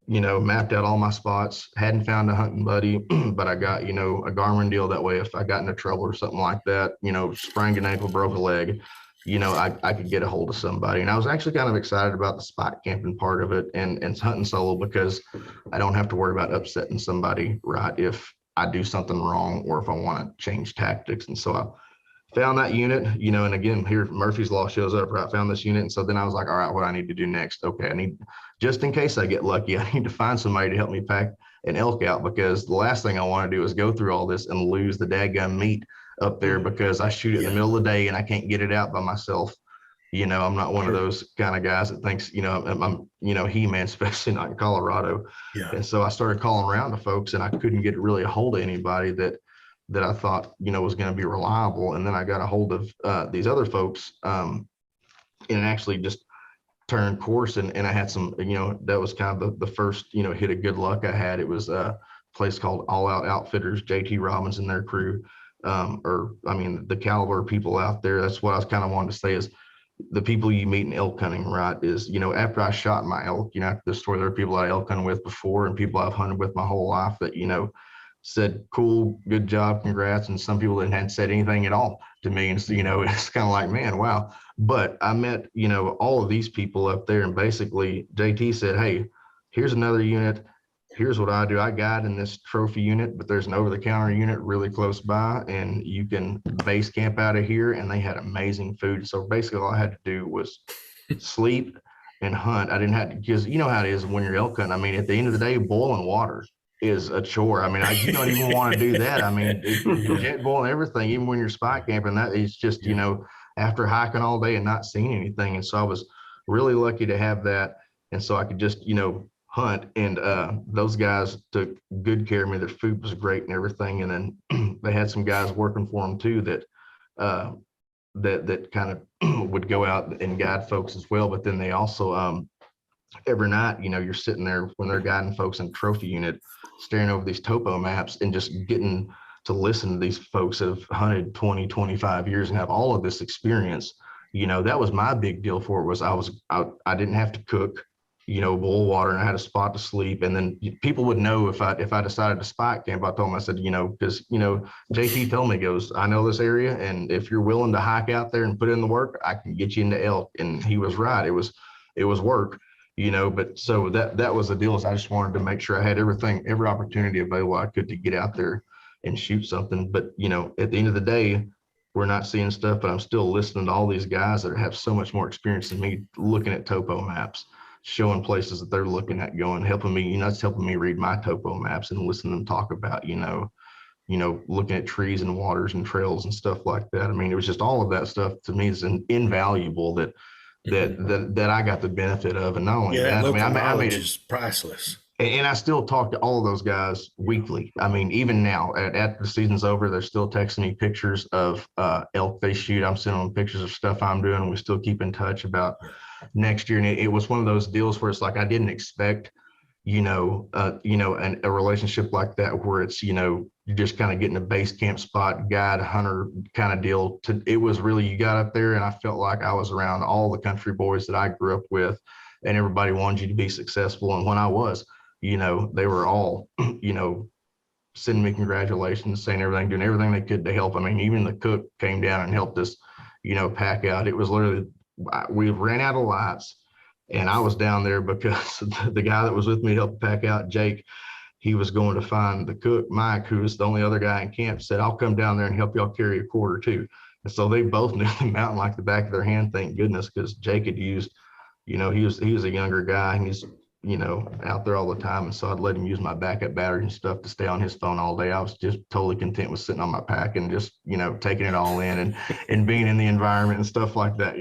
mapped out all my spots, hadn't found a hunting buddy, but I got, a Garmin deal. That way, if I got into trouble or something like that, sprained an ankle, broke a leg, I could get a hold of somebody. And I was actually kind of excited about the spot camping part of it and hunting solo, because I don't have to worry about upsetting somebody, right, if I do something wrong or if I want to change tactics. And so I found that unit, and again, here Murphy's Law shows up, right? I found this unit. And so then I was like, all right, what do I need to do next? Okay, just in case I get lucky, I need to find somebody to help me pack an elk out, because the last thing I want to do is go through all this and lose the dadgum meat up there because I shoot it in the middle of the day and I can't get it out by myself. I'm not one of those kind of guys that thinks, I'm He-Man, especially not in Colorado. Yeah. And so I started calling around to folks, and I couldn't get really a hold of anybody that I thought, was going to be reliable. And then I got a hold of these other folks, and actually just turned course. And I had some, that was kind of the first, hit of good luck I had. It was a place called All Out Outfitters, JT Robbins and their crew. The caliber people out there. That's what I was kind of wanting to say, is the people you meet in elk hunting, right, is, after I shot my elk, after the story, there are people I elk hunted with before and people I've hunted with my whole life that, said, cool, good job, congrats. And some people that hadn't said anything at all to me. And so, it's kind of like, man, wow. But I met, all of these people up there, and basically JT said, hey, here's another unit. Here's what I do. I guide in this trophy unit, but there's an over-the-counter unit really close by, and you can base camp out of here. And they had amazing food. So basically all I had to do was sleep and hunt. I didn't have to, because you know how it is when you're elk hunting. At the end of the day, boiling water is a chore. You don't even want to do that. Jet boiling everything, even when you're spot camping, that is just, after hiking all day and not seeing anything. And so I was really lucky to have that. And so I could just, hunt, and those guys took good care of me. Their food was great and everything. And then they had some guys working for them too that kind of would go out and guide folks as well. But then they also every night, you're sitting there when they're guiding folks in the trophy unit, staring over these topo maps and just getting to listen to these folks that have hunted 20, 25 years and have all of this experience. That was my big deal for it, was I didn't have to cook, boil water, and I had a spot to sleep. And then people would know if I decided to spot camp. I told them, I said, because, JT told me, goes, I know this area, and if you're willing to hike out there and put in the work, I can get you into elk. And he was right. It was work, but so that was the deal, is I just wanted to make sure I had every opportunity available I could to get out there and shoot something. But, at the end of the day, we're not seeing stuff, but I'm still listening to all these guys that have so much more experience than me, looking at topo maps, showing places that they're looking at, going, helping me, it's helping me read my topo maps and listen to them talk about, looking at trees and waters and trails and stuff like that. It was just all of that stuff to me is invaluable that I got the benefit of. And not only that, I made it is priceless. And I still talk to all of those guys weekly. Even now, after the season's over, they're still texting me pictures of elk they shoot. I'm sending them pictures of stuff I'm doing. We still keep in touch about next year. And it was one of those deals where it's like, I didn't expect, a relationship like that where it's, you're just kind of getting a base camp spot, guide, hunter kind of deal. It was really, you got up there and I felt like I was around all the country boys that I grew up with, and everybody wanted you to be successful. And when I was, they were all, sending me congratulations, saying everything, doing everything they could to help. I mean, even the cook came down and helped us, pack out. It was literally, we ran out of lights and I was down there because the guy that was with me helped pack out, Jake, he was going to find the cook, Mike, who was the only other guy in camp, said, I'll come down there and help y'all carry a quarter too. And so they both knew the mountain like the back of their hand, thank goodness, because Jake had used, he was a younger guy and he's, out there all the time. And so I'd let him use my backup battery and stuff to stay on his phone all day. I was just totally content with sitting on my pack and just, taking it all in and being in the environment and stuff like that,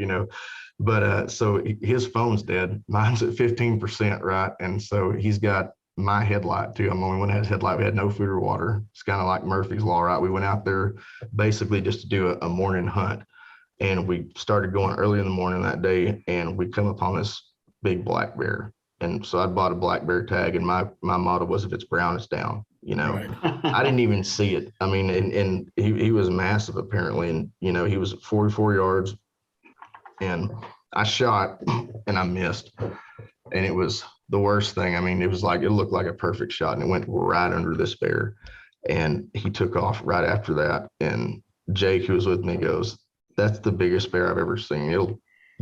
But so his phone's dead. Mine's at 15%, right? And so he's got my headlight too. I'm the only one that has headlight. We had no food or water. It's kind of like Murphy's Law, right? We went out there basically just to do a morning hunt. And we started going early in the morning that day and we come upon this big black bear. And so I bought a black bear tag and my motto was, if it's brown, it's down, Right. I didn't even see it. I mean, and he was massive apparently. And, he was at 44 yards and I shot and I missed. And it was the worst thing. I mean, it looked like a perfect shot and it went right under this bear. And he took off right after that. And Jake, who was with me, goes, that's the biggest bear I've ever seen.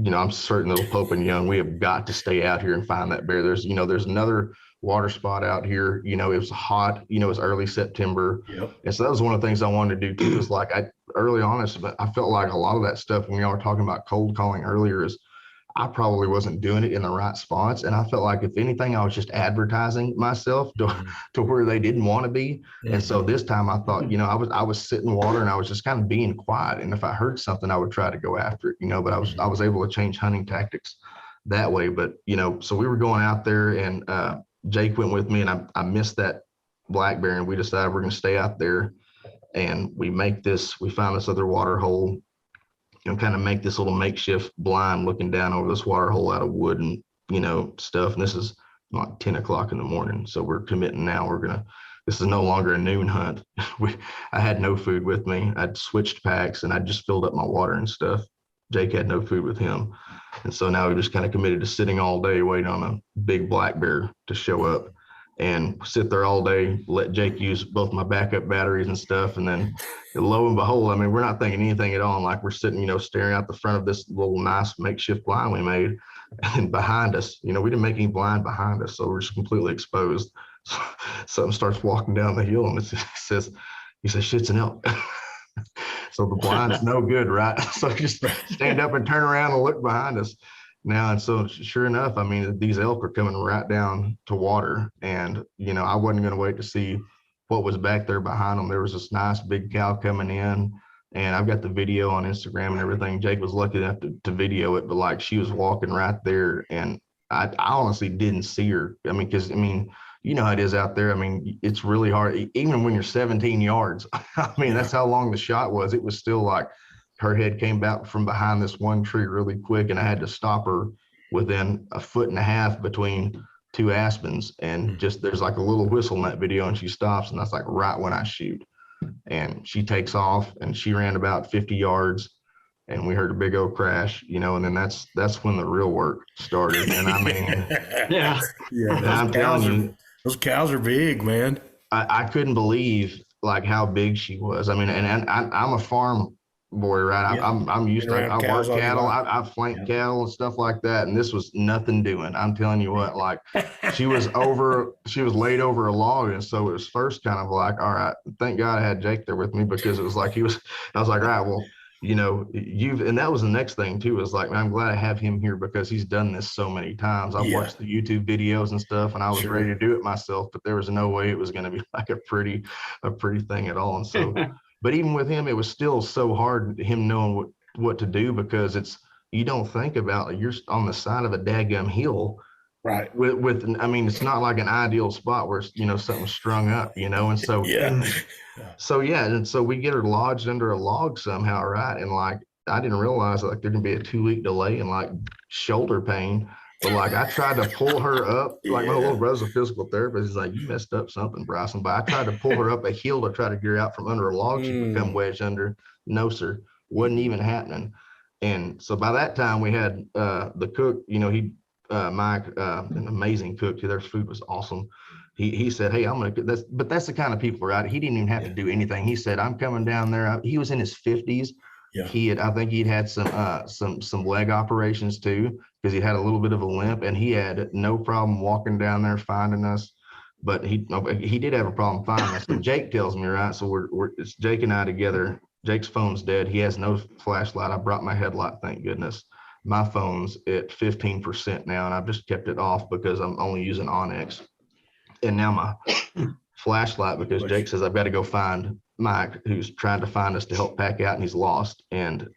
I'm certain it'll Pope and Young. We have got to stay out here and find that bear. There's another water spot out here. It was hot, it was early September. Yep. And so that was one of the things I wanted to do too, is like early on, but I felt like a lot of that stuff when y'all were talking about cold calling earlier is I probably wasn't doing it in the right spots. And I felt like if anything, I was just advertising myself to where they didn't want to be. Mm-hmm. And so this time I thought, I was sitting water and I was just kind of being quiet. And if I heard something, I would try to go after it, but I was able to change hunting tactics that way. But, so we were going out there and Jake went with me and I missed that black bear and we decided we're going to stay out there and we found this other water hole. Kind of make this little makeshift blind looking down over this water hole out of wood and, stuff. And this is like 10 o'clock in the morning. So we're committing now. This is no longer a noon hunt. I had no food with me. I'd switched packs and I just filled up my water and stuff. Jake had no food with him. And so now we just kind of committed to sitting all day, waiting on a big black bear to show up and sit there all day, let Jake use both my backup batteries and stuff. And then lo and behold, I mean, we're not thinking anything at all. And like we're sitting, staring out the front of this little nice makeshift blind we made. And behind us, we didn't make any blind behind us. So we're just completely exposed. So something starts walking down the hill and he says, shit's an elk. So the blind's no good, right? So just stand up and turn around and look behind us. Now, and so sure enough, I mean, these elk are coming right down to water and, I wasn't going to wait to see what was back there behind them. There was this nice big cow coming in and I've got the video on Instagram and everything. Jake was lucky enough to video it, but like she was walking right there and I honestly didn't see her. I mean, because how it is out there. I mean, it's really hard, even when you're 17 yards. I mean, that's how long the shot was. It was still like, her head came back from behind this one tree really quick and I had to stop her within 1.5 feet between two aspens. And just, there's like a little whistle in that video and she stops and that's like right when I shoot. And she takes off and she ran about 50 yards and we heard a big old crash, and then that's when the real work started. And I mean, yeah. I'm telling you, those cows are big, man. I couldn't believe like how big she was. I mean, and I'm a farm boy, right? Yeah. I'm used to, I work cattle, I flank cattle and stuff like that. And this was nothing doing. I'm telling you what, like she was laid over a log. And so it was first kind of like, all right, thank God I had Jake there with me because it was like, I was like, all right, well, and that was the next thing too, is like, man, I'm glad I have him here because he's done this so many times. I've watched the YouTube videos and stuff and I was ready to do it myself, but there was no way it was going to be like a pretty thing at all. And so, but even with him, it was still so hard, him knowing what to do, because you don't think about, you're on the side of a daggum hill, right? I mean, it's not like an ideal spot where, something's strung up, and so, and so we get her lodged under a log somehow, right? And like, I didn't realize like there can be a 2-week delay in like shoulder pain. But like I tried to pull her up, like my little brother's a physical therapist. He's like, you messed up something, Bryson. But I tried to pull her up a hill to try to get her out from under a log. She'd become wedged under. No, sir. Wasn't even happening. And so by that time we had the cook, Mike, an amazing cook too. Their food was awesome. He said, hey, I'm gonna that's the kind of people, right? He didn't even have to do anything. He said, I'm coming down there. He was in his 50s. Yeah. I think he'd had some leg operations too, because he had a little bit of a limp, and he had no problem walking down there finding us. But he did have a problem finding us. And Jake tells me, right? So it's Jake and I together. Jake's phone's dead. He has no flashlight. I brought my headlight, thank goodness. My phone's at 15% now, and I've just kept it off because I'm only using Onyx. And now my flashlight, because Jake says I've got to go find Mike, who's trying to find us to help pack out, and he's lost. And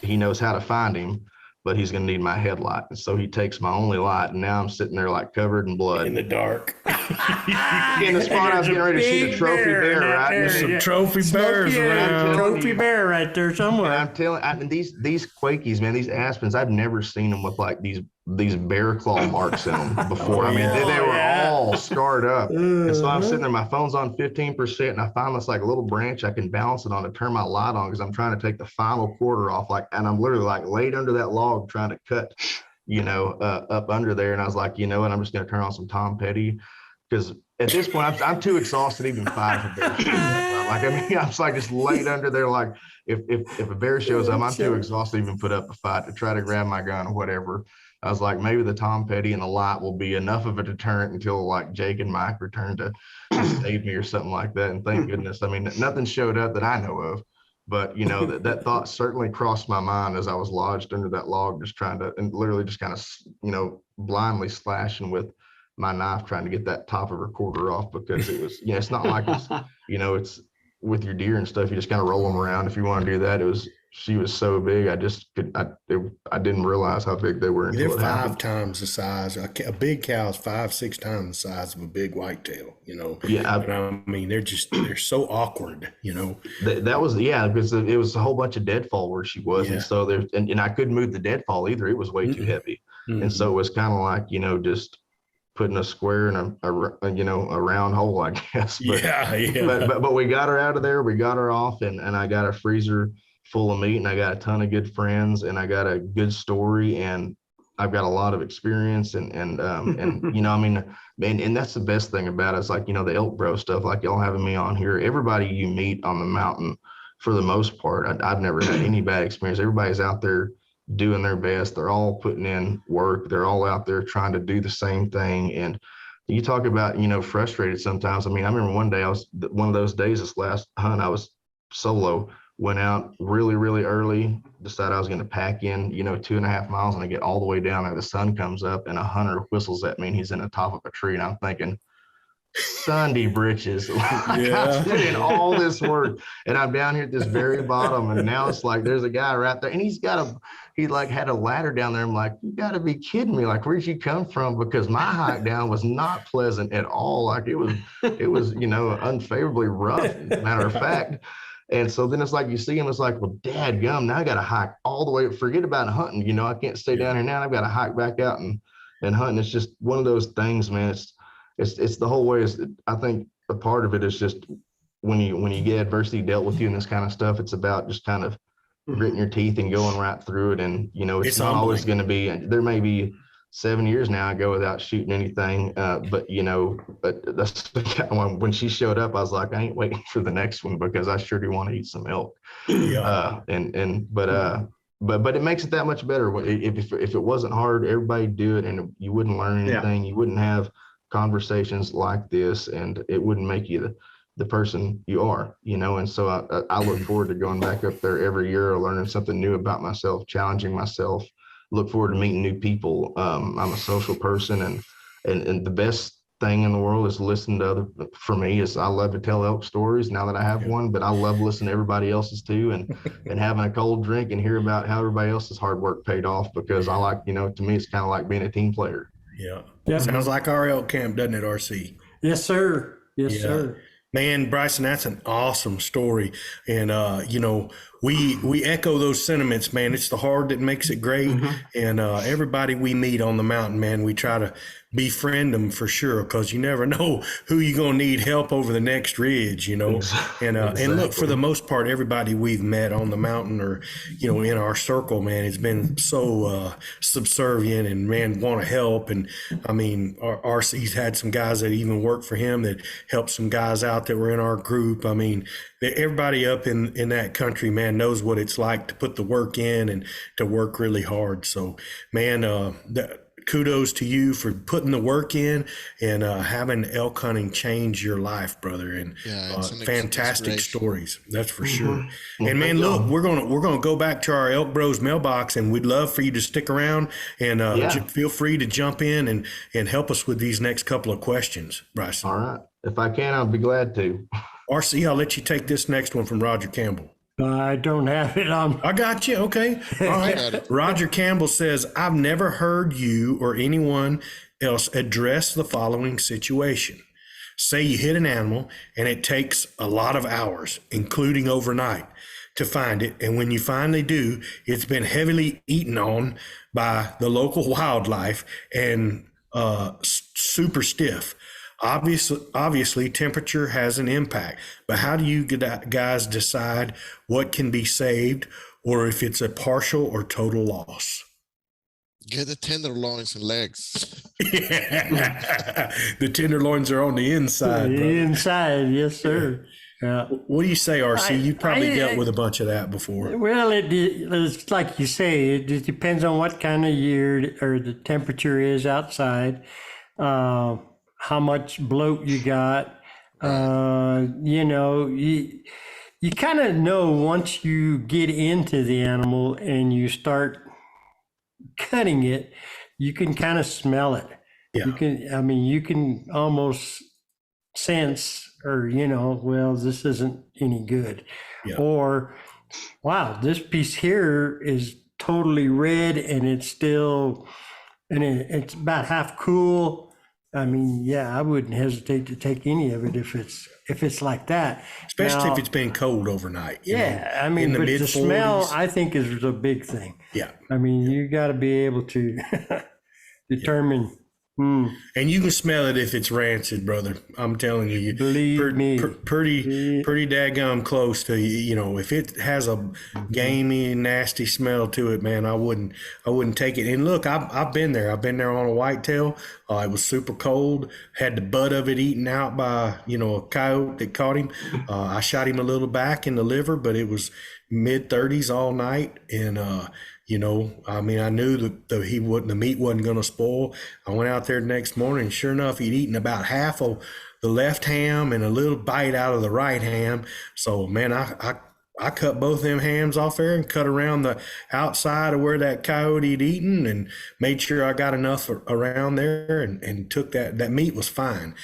he knows how to find him, but he's going to need my headlight. And so he takes my only light, and now I'm sitting there like covered in blood. In the dark. In the spot I was getting ready to shoot a trophy bear, right? There's some trophy bears around. Trophy bear right there somewhere. And I'm telling these Quakies, man, these Aspens, I've never seen them with like these bear claw marks in them before. I mean, they were all scarred up. And so I'm sitting there, my phone's on 15%, and I find this like a little branch I can balance it on to turn my light on, because I'm trying to take the final quarter off, and I'm literally like laid under that log trying to cut, up under there. And I was like, you know what, I'm just going to turn on some Tom Petty, because at this point I'm too exhausted to even fight a bear. I was like just laid under there. Like if a bear shows up, I'm too exhausted to even put up a fight, to try to grab my gun or whatever. I was like, maybe the Tom Petty and the light will be enough of a deterrent until like Jake and Mike return to save me or something like that. And thank goodness, I mean, nothing showed up that I know of, but that thought certainly crossed my mind as I was lodged under that log, just trying to, and literally just kind of, blindly slashing with my knife, trying to get that top of her quarter off, because it was, it's not like it's, it's with your deer and stuff, you just kind of roll them around. If you want to do that, she was so big, I didn't realize how big they were until They're it happened. 5 times the size. A big cow's 5-6 times the size of a big whitetail. Yeah, I mean, they're so awkward. That was because it was a whole bunch of deadfall where she was, and so there, and I couldn't move the deadfall either. It was way too heavy, and so it was kind of like just putting a square in a round hole, I guess. But, but we got her out of there. We got her off, and I got a freezer full of meat, and I got a ton of good friends, and I got a good story, and I've got a lot of experience, and and that's the best thing about it. It's like, the ElkBros stuff, like y'all having me on here. Everybody you meet on the mountain, for the most part, I've never had any bad experience. Everybody's out there doing their best. They're all putting in work. They're all out there trying to do the same thing. And you talk about, frustrated sometimes. I mean, I remember one day one of those days, this last hunt, I was solo, went out really, really early, decided I was going to pack in, 2.5 miles, and I get all the way down there. The sun comes up, and a hunter whistles at me, and he's in the top of a tree. And I'm thinking, Sunday britches. I put in all this work, and I'm down here at this very bottom, and now it's like there's a guy right there, and he had a ladder down there. I'm like, you got to be kidding me! Like, where'd you come from? Because my hike down was not pleasant at all. Like it was unfavorably rough. Matter of fact. And so then it's like you see him, it's like, well, dadgum, now I got to hike all the way. Forget about hunting. I can't stay down here now. I've got to hike back out and hunt. And it's just one of those things, man. It's the whole way. I think a part of it is just when you get adversity dealt with you and this kind of stuff, it's about just kind of gritting your teeth and going right through it. And, it's not always going to be, there may be 7 years now I go without shooting anything. But that's when she showed up, I was like, I ain't waiting for the next one, because I sure do want to eat some elk. But it makes it that much better. If it wasn't hard, everybody'd do it, and you wouldn't learn anything. You wouldn't have conversations like this, and it wouldn't make you the person you are, and so I look forward to going back up there every year, learning something new about myself, challenging myself. Look forward to meeting new people. I'm a social person, and the best thing in the world is listening to for me is I love to tell elk stories now that I have one, but I love listening to everybody else's too, and having a cold drink and hear about how everybody else's hard work paid off, because I like, to me, it's kind of like being a team player. Yeah. Sounds like our elk camp, doesn't it, RC? Yes, sir. Yes, sir. Man, Bryson, that's an awesome story. And, we echo those sentiments, man. It's the hard that makes it great. And everybody we meet on the mountain, man, we try to befriend them for sure, because you never know who you're going to need help over the next ridge, you know. And look, for the most part, everybody we've met on the mountain or, you know, in our circle, man, has been so subservient and, man, want to help. And I mean, RC's had some guys that even worked for him that helped some guys out that were in our group. I mean, everybody up in that country, man, knows what it's like to put the work in and to work really hard. So, man, kudos to you for putting the work in and having elk hunting change your life, brother. And fantastic stories, that's for sure. And man, look, we're gonna go back to our ElkBros mailbox, and we'd love for you to stick around and feel free to jump in and help us with these next couple of questions, Bryson. All right, if I can, I'll be glad to. RC, I'll let you take this next one from Roger Campbell. I don't have it on. I got you. Okay. All right. Roger Campbell says, I've never heard you or anyone else address the following situation. Say you hit an animal and it takes a lot of hours, including overnight, to find it. And when you finally do, it's been heavily eaten on by the local wildlife and super stiff. Obviously, temperature has an impact, but how do you guys decide what can be saved or if it's a partial or total loss? Get the tenderloins and legs. The tenderloins are on the inside. The inside, yes, sir. Yeah. What do you say, RC? You probably dealt with a bunch of that before. Well, it's like you say, it just depends on what kind of year or the temperature is outside. How much bloat you got, you know, you kind of know once you get into the animal and you start cutting it, you can kind of smell it. Yeah. You can almost sense, or, you know, well, this isn't any good. Yeah. Or, wow, this piece here is totally red and it's about half cool. I mean, yeah, I wouldn't hesitate to take any of it if it's like that. Especially if it's been cold overnight. I mean, but the smell, I think, is a big thing. Yeah. I mean, you got to be able to determine. And you can smell it if it's rancid, brother. I'm telling you. Believe me. Pretty daggum close to, you know, if it has a gamey, nasty smell to it, man, I wouldn't take it. And look, I've been there. I've been there on a whitetail. It was super cold. Had the butt of it eaten out by, you know, a coyote that caught him. I shot him a little back in the liver, but it was mid-30s all night. And, you know, I mean, I knew that the meat wasn't going to spoil. I went out there the next morning, and sure enough, he'd eaten about half of the left ham and a little bite out of the right ham. So, man, I cut both them hams off there and cut around the outside of where that coyote had eaten and made sure I got enough around there and took that meat was fine.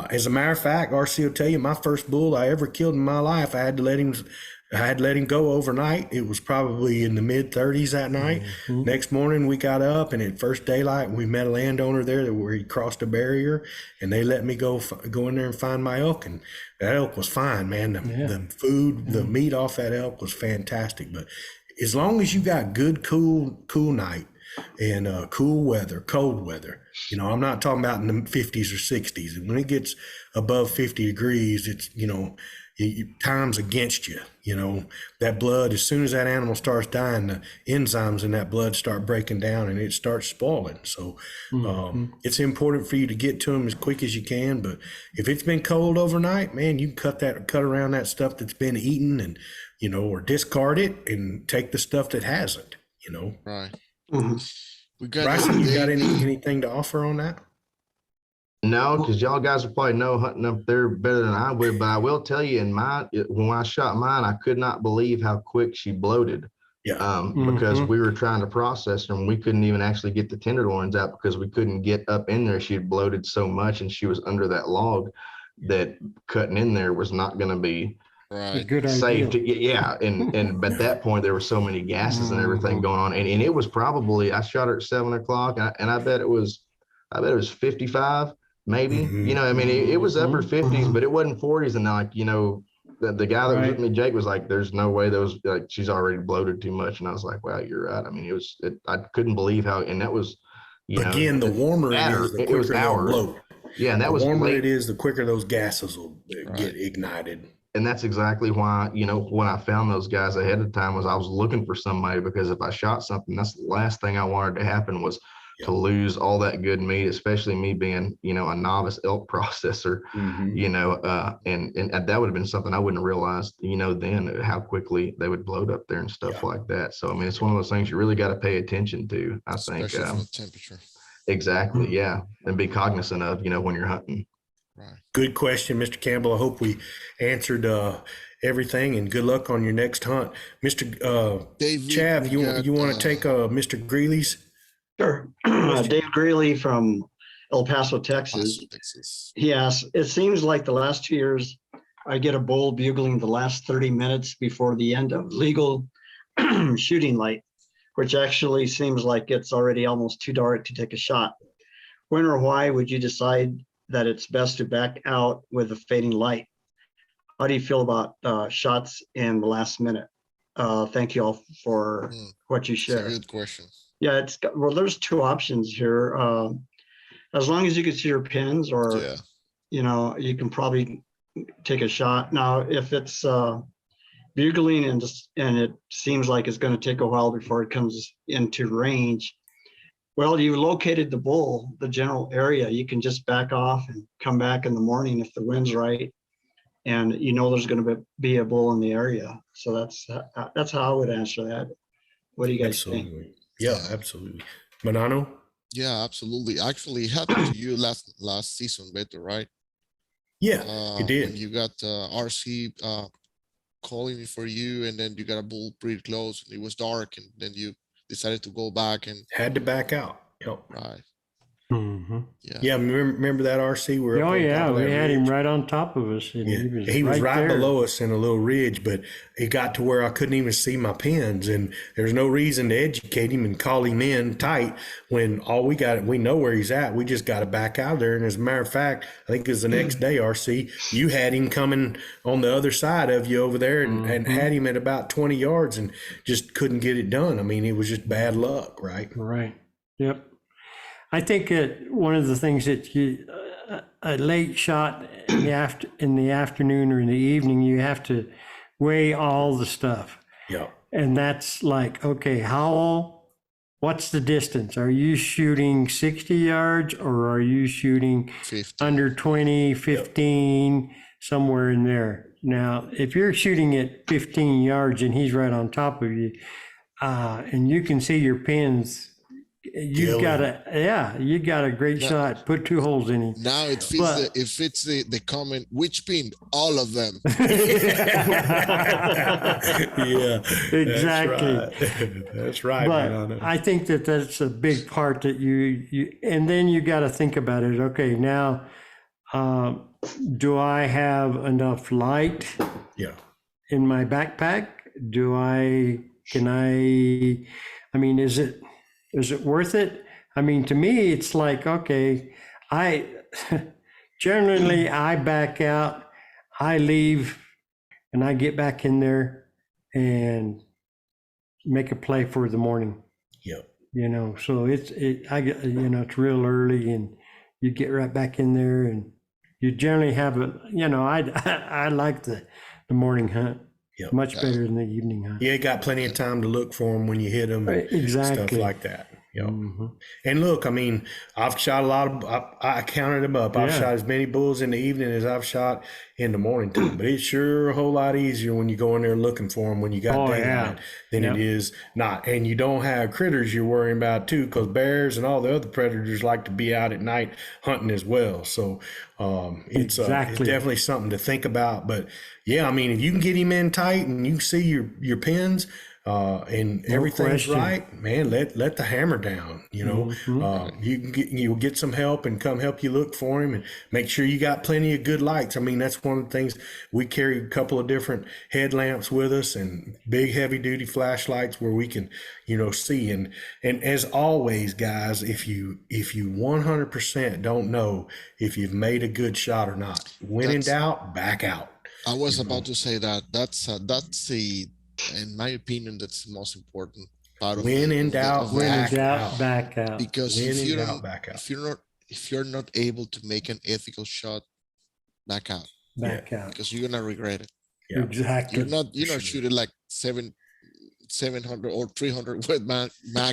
As a matter of fact, RC will tell you, my first bull I ever killed in my life, I had to let him go overnight. It was probably in the mid-30s that night. Next morning, we got up, and at first daylight, we met a landowner there where he crossed a barrier, and they let me go in there and find my elk. And that elk was fine, man. The food, the meat off that elk was fantastic. But as long as you got good, cool night and cool weather, cold weather, you know, I'm not talking about in the 50s or 60s. And when it gets above 50 degrees, it's, you know, time's against you. You know, that blood, as soon as that animal starts dying, the enzymes in that blood start breaking down and it starts spoiling. So it's important for you to get to them as quick as you can. But if it's been cold overnight, man, you can cut around that stuff that's been eaten and, you know, or discard it and take the stuff that hasn't, you know. Right. Bryson, you got anything to offer on that? No, because y'all guys will probably know hunting up there better than I would, but I will tell you, when I shot mine, I could not believe how quick she bloated. Yeah. Because we were trying to process her and we couldn't even actually get the tenderloins out because we couldn't get up in there. She had bloated so much and she was under that log that cutting in there was not going to be safe. And at that point there were so many gases and everything going on. And it was probably, I shot her at 7 o'clock and I bet it was 55. Maybe, you know, I mean, it was upper 50s, but it wasn't 40s. And like, you know, the guy that was with me, Jake, was like, "There's no way those like she's already bloated too much." And I was like, "Wow, you're right." I mean, I couldn't believe how, and that was, again, the warmer it is, the quicker they'll bloat. Yeah, and that was the warmer late. it is, the quicker those gases will get ignited. And that's exactly why, when I found those guys ahead of time, was I was looking for somebody, because if I shot something, that's the last thing I wanted to happen was to lose all that good meat, especially me being, a novice elk processor, and that would have been something I wouldn't have realized, then how quickly they would bloat up there and stuff like that. So, I mean, it's one of those things you really got to pay attention to, I think. Especially from the temperature. Exactly. Yeah. And be cognizant of, when you're hunting. Right. Good question, Mr. Campbell. I hope we answered everything, and good luck on your next hunt. Mr. David, Chav, you want to take Mr. Greeley's? Sure. Dave Greeley from El Paso, Texas. He asks, it seems like the last 2 years, I get a bull bugling the last 30 minutes before the end of legal shooting light, which actually seems like it's already almost too dark to take a shot. When or why would you decide that it's best to back out with a fading light? How do you feel about shots in the last minute? Thank you all for what you share. That's a good question. Yeah, there's two options here. As long as you can see your pins, or you can probably take a shot. Now, if it's bugling and it seems like it's going to take a while before it comes into range, well, you located the bull, the general area. You can just back off and come back in the morning if the wind's right, and there's going to be a bull in the area. So that's how I would answer that. What do you guys think? Yeah, absolutely. Manano? Yeah, absolutely. Actually, it happened to you last season, Beto, right? Yeah, it did. When you got RC calling for you, and then you got a bull pretty close, and it was dark, and then you decided to go back and had to back out. Yep. Right. Mm-hmm. Yeah. Remember that RC? We had him right on top of us. And he was right below us in a little ridge, but it got to where I couldn't even see my pins, and there's no reason to educate him and call him in tight when we know where he's at. We just got to back out there. And as a matter of fact, I think it was the next day, RC, you had him coming on the other side of you over there and had him at about 20 yards and just couldn't get it done. I mean, it was just bad luck, right? Right. Yep. I think that one of the things that a late shot in the afternoon or in the evening, you have to weigh all the stuff. Yeah. And that's like, okay, what's the distance? Are you shooting 60 yards or are you shooting 50. Under 20, 15, somewhere in there? Now, if you're shooting at 15 yards and he's right on top of you, and you can see your pins, you got a great shot. Put 2 holes in him. Now it fits the comment, which pin? All of them. Yeah, exactly. That's right. But I think that's a big part that you and then you got to think about it. Okay, now do I have enough light? Yeah. In my backpack? I mean, is it worth it? I mean, to me, it's like, okay, I back out, I leave, and I get back in there and make a play for the morning. Yep. So it's real early, and you get right back in there, and you generally have I like the morning hunt. Yep. Much better than the evening hunt. Yeah, got plenty of time to look for them when you hit them. Exactly. Stuff like that. Yep. And look, I mean, I've shot a lot of, I counted them up. I've shot as many bulls in the evening as I've shot in the morning time, but it's sure a whole lot easier when you go in there looking for them when you got daylight than it is not. And you don't have critters you're worrying about too, because bears and all the other predators like to be out at night hunting as well. So it's definitely something to think about. But yeah, I mean, if you can get him in tight and you see your pins, and everything's right, man, let the hammer down, you'll get some help and come help you look for him, and make sure you got plenty of good lights. I mean, that's one of the things. We carry a couple of different headlamps with us and big heavy duty flashlights where we can, see. And as always, guys, if you 100% don't know if you've made a good shot or not, when in doubt, back out. I was about to say that. That's the, in my opinion, that's the most important part of When in doubt, of the act. back out. Because When if in you doubt, don't, back out. if you're not able to make an ethical shot, back out. Back out. Because you're gonna regret it. Yeah. Exactly. You're not shooting like 700 or 300 with mag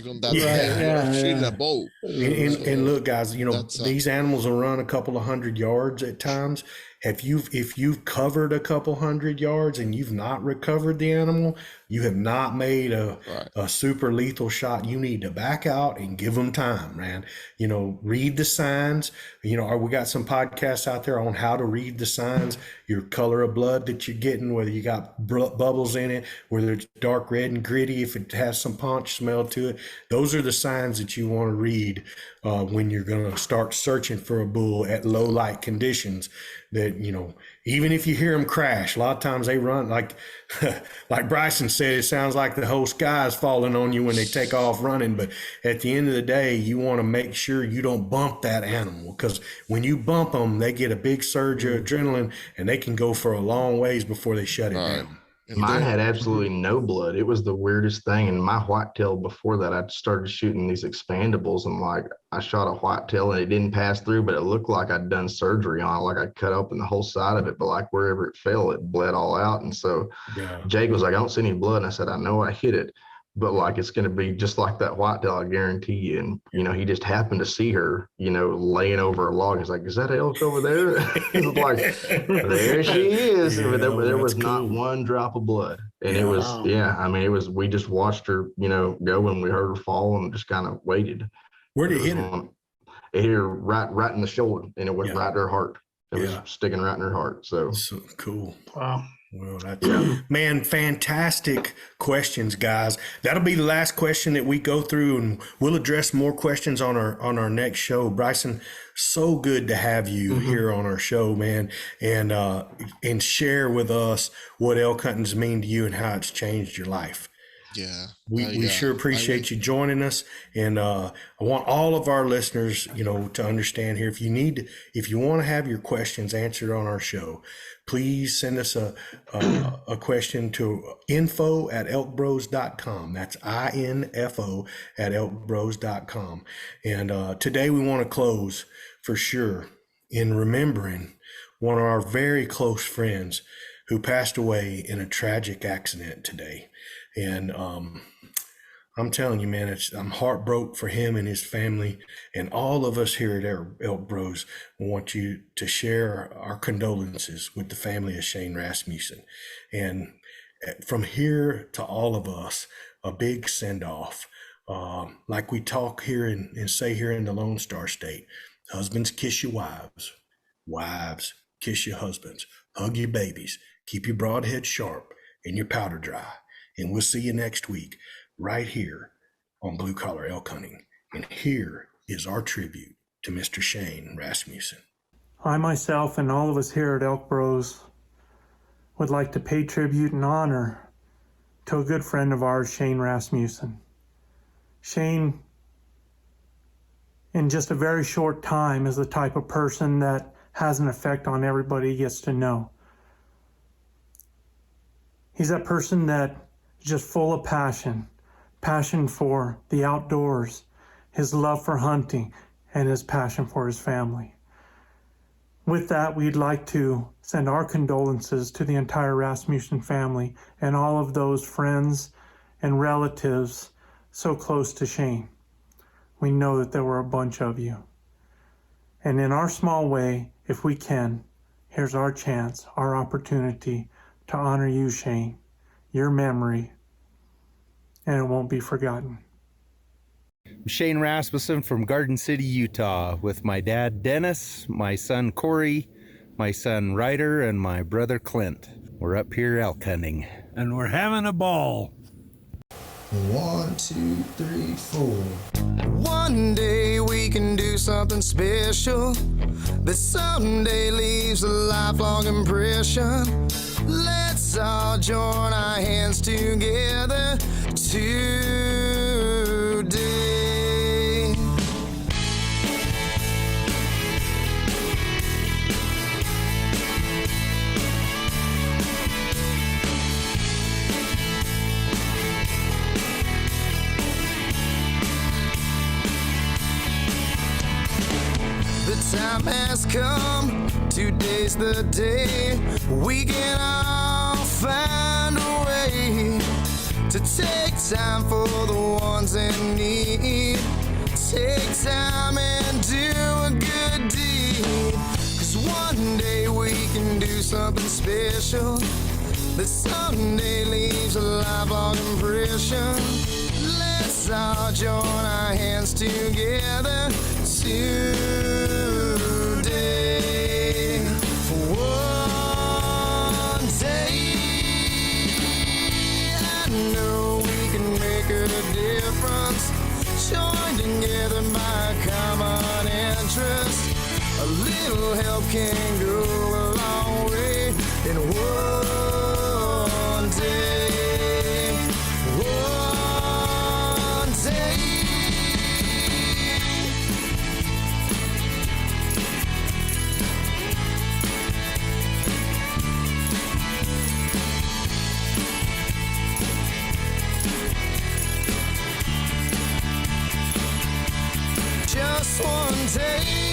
on that. Yeah. You're shooting a bow. And look, guys, you know, That's, these animals will run a couple of 100 yards at times. If you've covered a couple 100 yards and you've not recovered the animal, you have not made a super lethal shot. You need to back out and give them time, man. You know, read the signs. You know, we got some podcasts out there on how to read the signs, your color of blood that you're getting, whether you got bubbles in it, whether it's dark red and gritty, if it has some punch smell to it. Those are the signs that you want to read when you're going to start searching for a bull at low light conditions. That, you know, even if you hear them crash, a lot of times they run like Bryson said, it sounds like the whole sky is falling on you when they take off running. But at the end of the day, you want to make sure you don't bump that animal, because when you bump them, they get a big surge of adrenaline and they can go for a long ways before they shut it down. Mine had absolutely no blood. It was the weirdest thing. And my whitetail, before that, I started shooting these expandables, and like I shot a whitetail and it didn't pass through, but it looked like I'd done surgery on it. Like I cut open the whole side of it, but like wherever it fell, it bled all out. And so Jake was like, I don't see any blood. And I said, I know I hit it, but like, it's going to be just like that whitetail, I guarantee you. And, you know, he just happened to see her, you know, laying over a log. He's like, is that elk over there? It's like, there she is. Yeah, there was cool. not one drop of blood. And it was, I mean, we just watched her, you know, go when we heard her fall and just kind of waited. Where did it hit her? It hit her right in the shoulder, and it went right to her heart. It was sticking right in her heart. So cool. Wow. Well, that's, man, fantastic questions, guys. That'll be the last question that we go through, and we'll address more questions on our next show. Bryson, so good to have you here on our show, man, and share with us what elk hunting's mean to you and how it's changed your life. Yeah, we sure appreciate you joining us, and I want all of our listeners, you know, to understand here. If you want to have your questions answered on our show, please send us a question to info@elkbros.com. That's info@elkbros.com. And today we want to close for sure in remembering one of our very close friends who passed away in a tragic accident today. And I'm telling you, man, I'm heartbroken for him and his family, and all of us here at Elk Bros want you to share our condolences with the family of Shane Rasmussen. And from here to all of us, a big send off. Like we talk here and say here in the Lone Star State, husbands, kiss your wives. Wives, kiss your husbands. Hug your babies. Keep your broadhead sharp and your powder dry. And we'll see you next week right here on Blue Collar Elk Hunting. And here is our tribute to Mr. Shane Rasmussen. I myself and all of us here at Elk Bros would like to pay tribute and honor to a good friend of ours, Shane Rasmussen. Shane, in just a very short time, is the type of person that has an effect on everybody he gets to know. He's that person that just full of passion for the outdoors, his love for hunting, and his passion for his family. With that, we'd like to send our condolences to the entire Rasmussen family and all of those friends and relatives so close to Shane. We know that there were a bunch of you. And in our small way, if we can, here's our chance, our opportunity to honor you, Shane, your memory, and it won't be forgotten. I'm Shane Rasmussen from Garden City, Utah, with my dad Dennis, my son Corey, my son Ryder, and my brother Clint. We're up here elk hunting. And we're having a ball. 1, 2, 3, 4. One day we can do something special that someday leaves a lifelong impression. Let's all join our hands together today. time has come. Today's the day we can all find a way to take time for the ones in need. Take time and do a good deed. 'Cause one day we can do something special that someday leaves a lifelong impression. Let's all join our hands together today for one day. I know we can make a difference, joined together by common interest. A little help can go a long way in one day. One day. Just one day.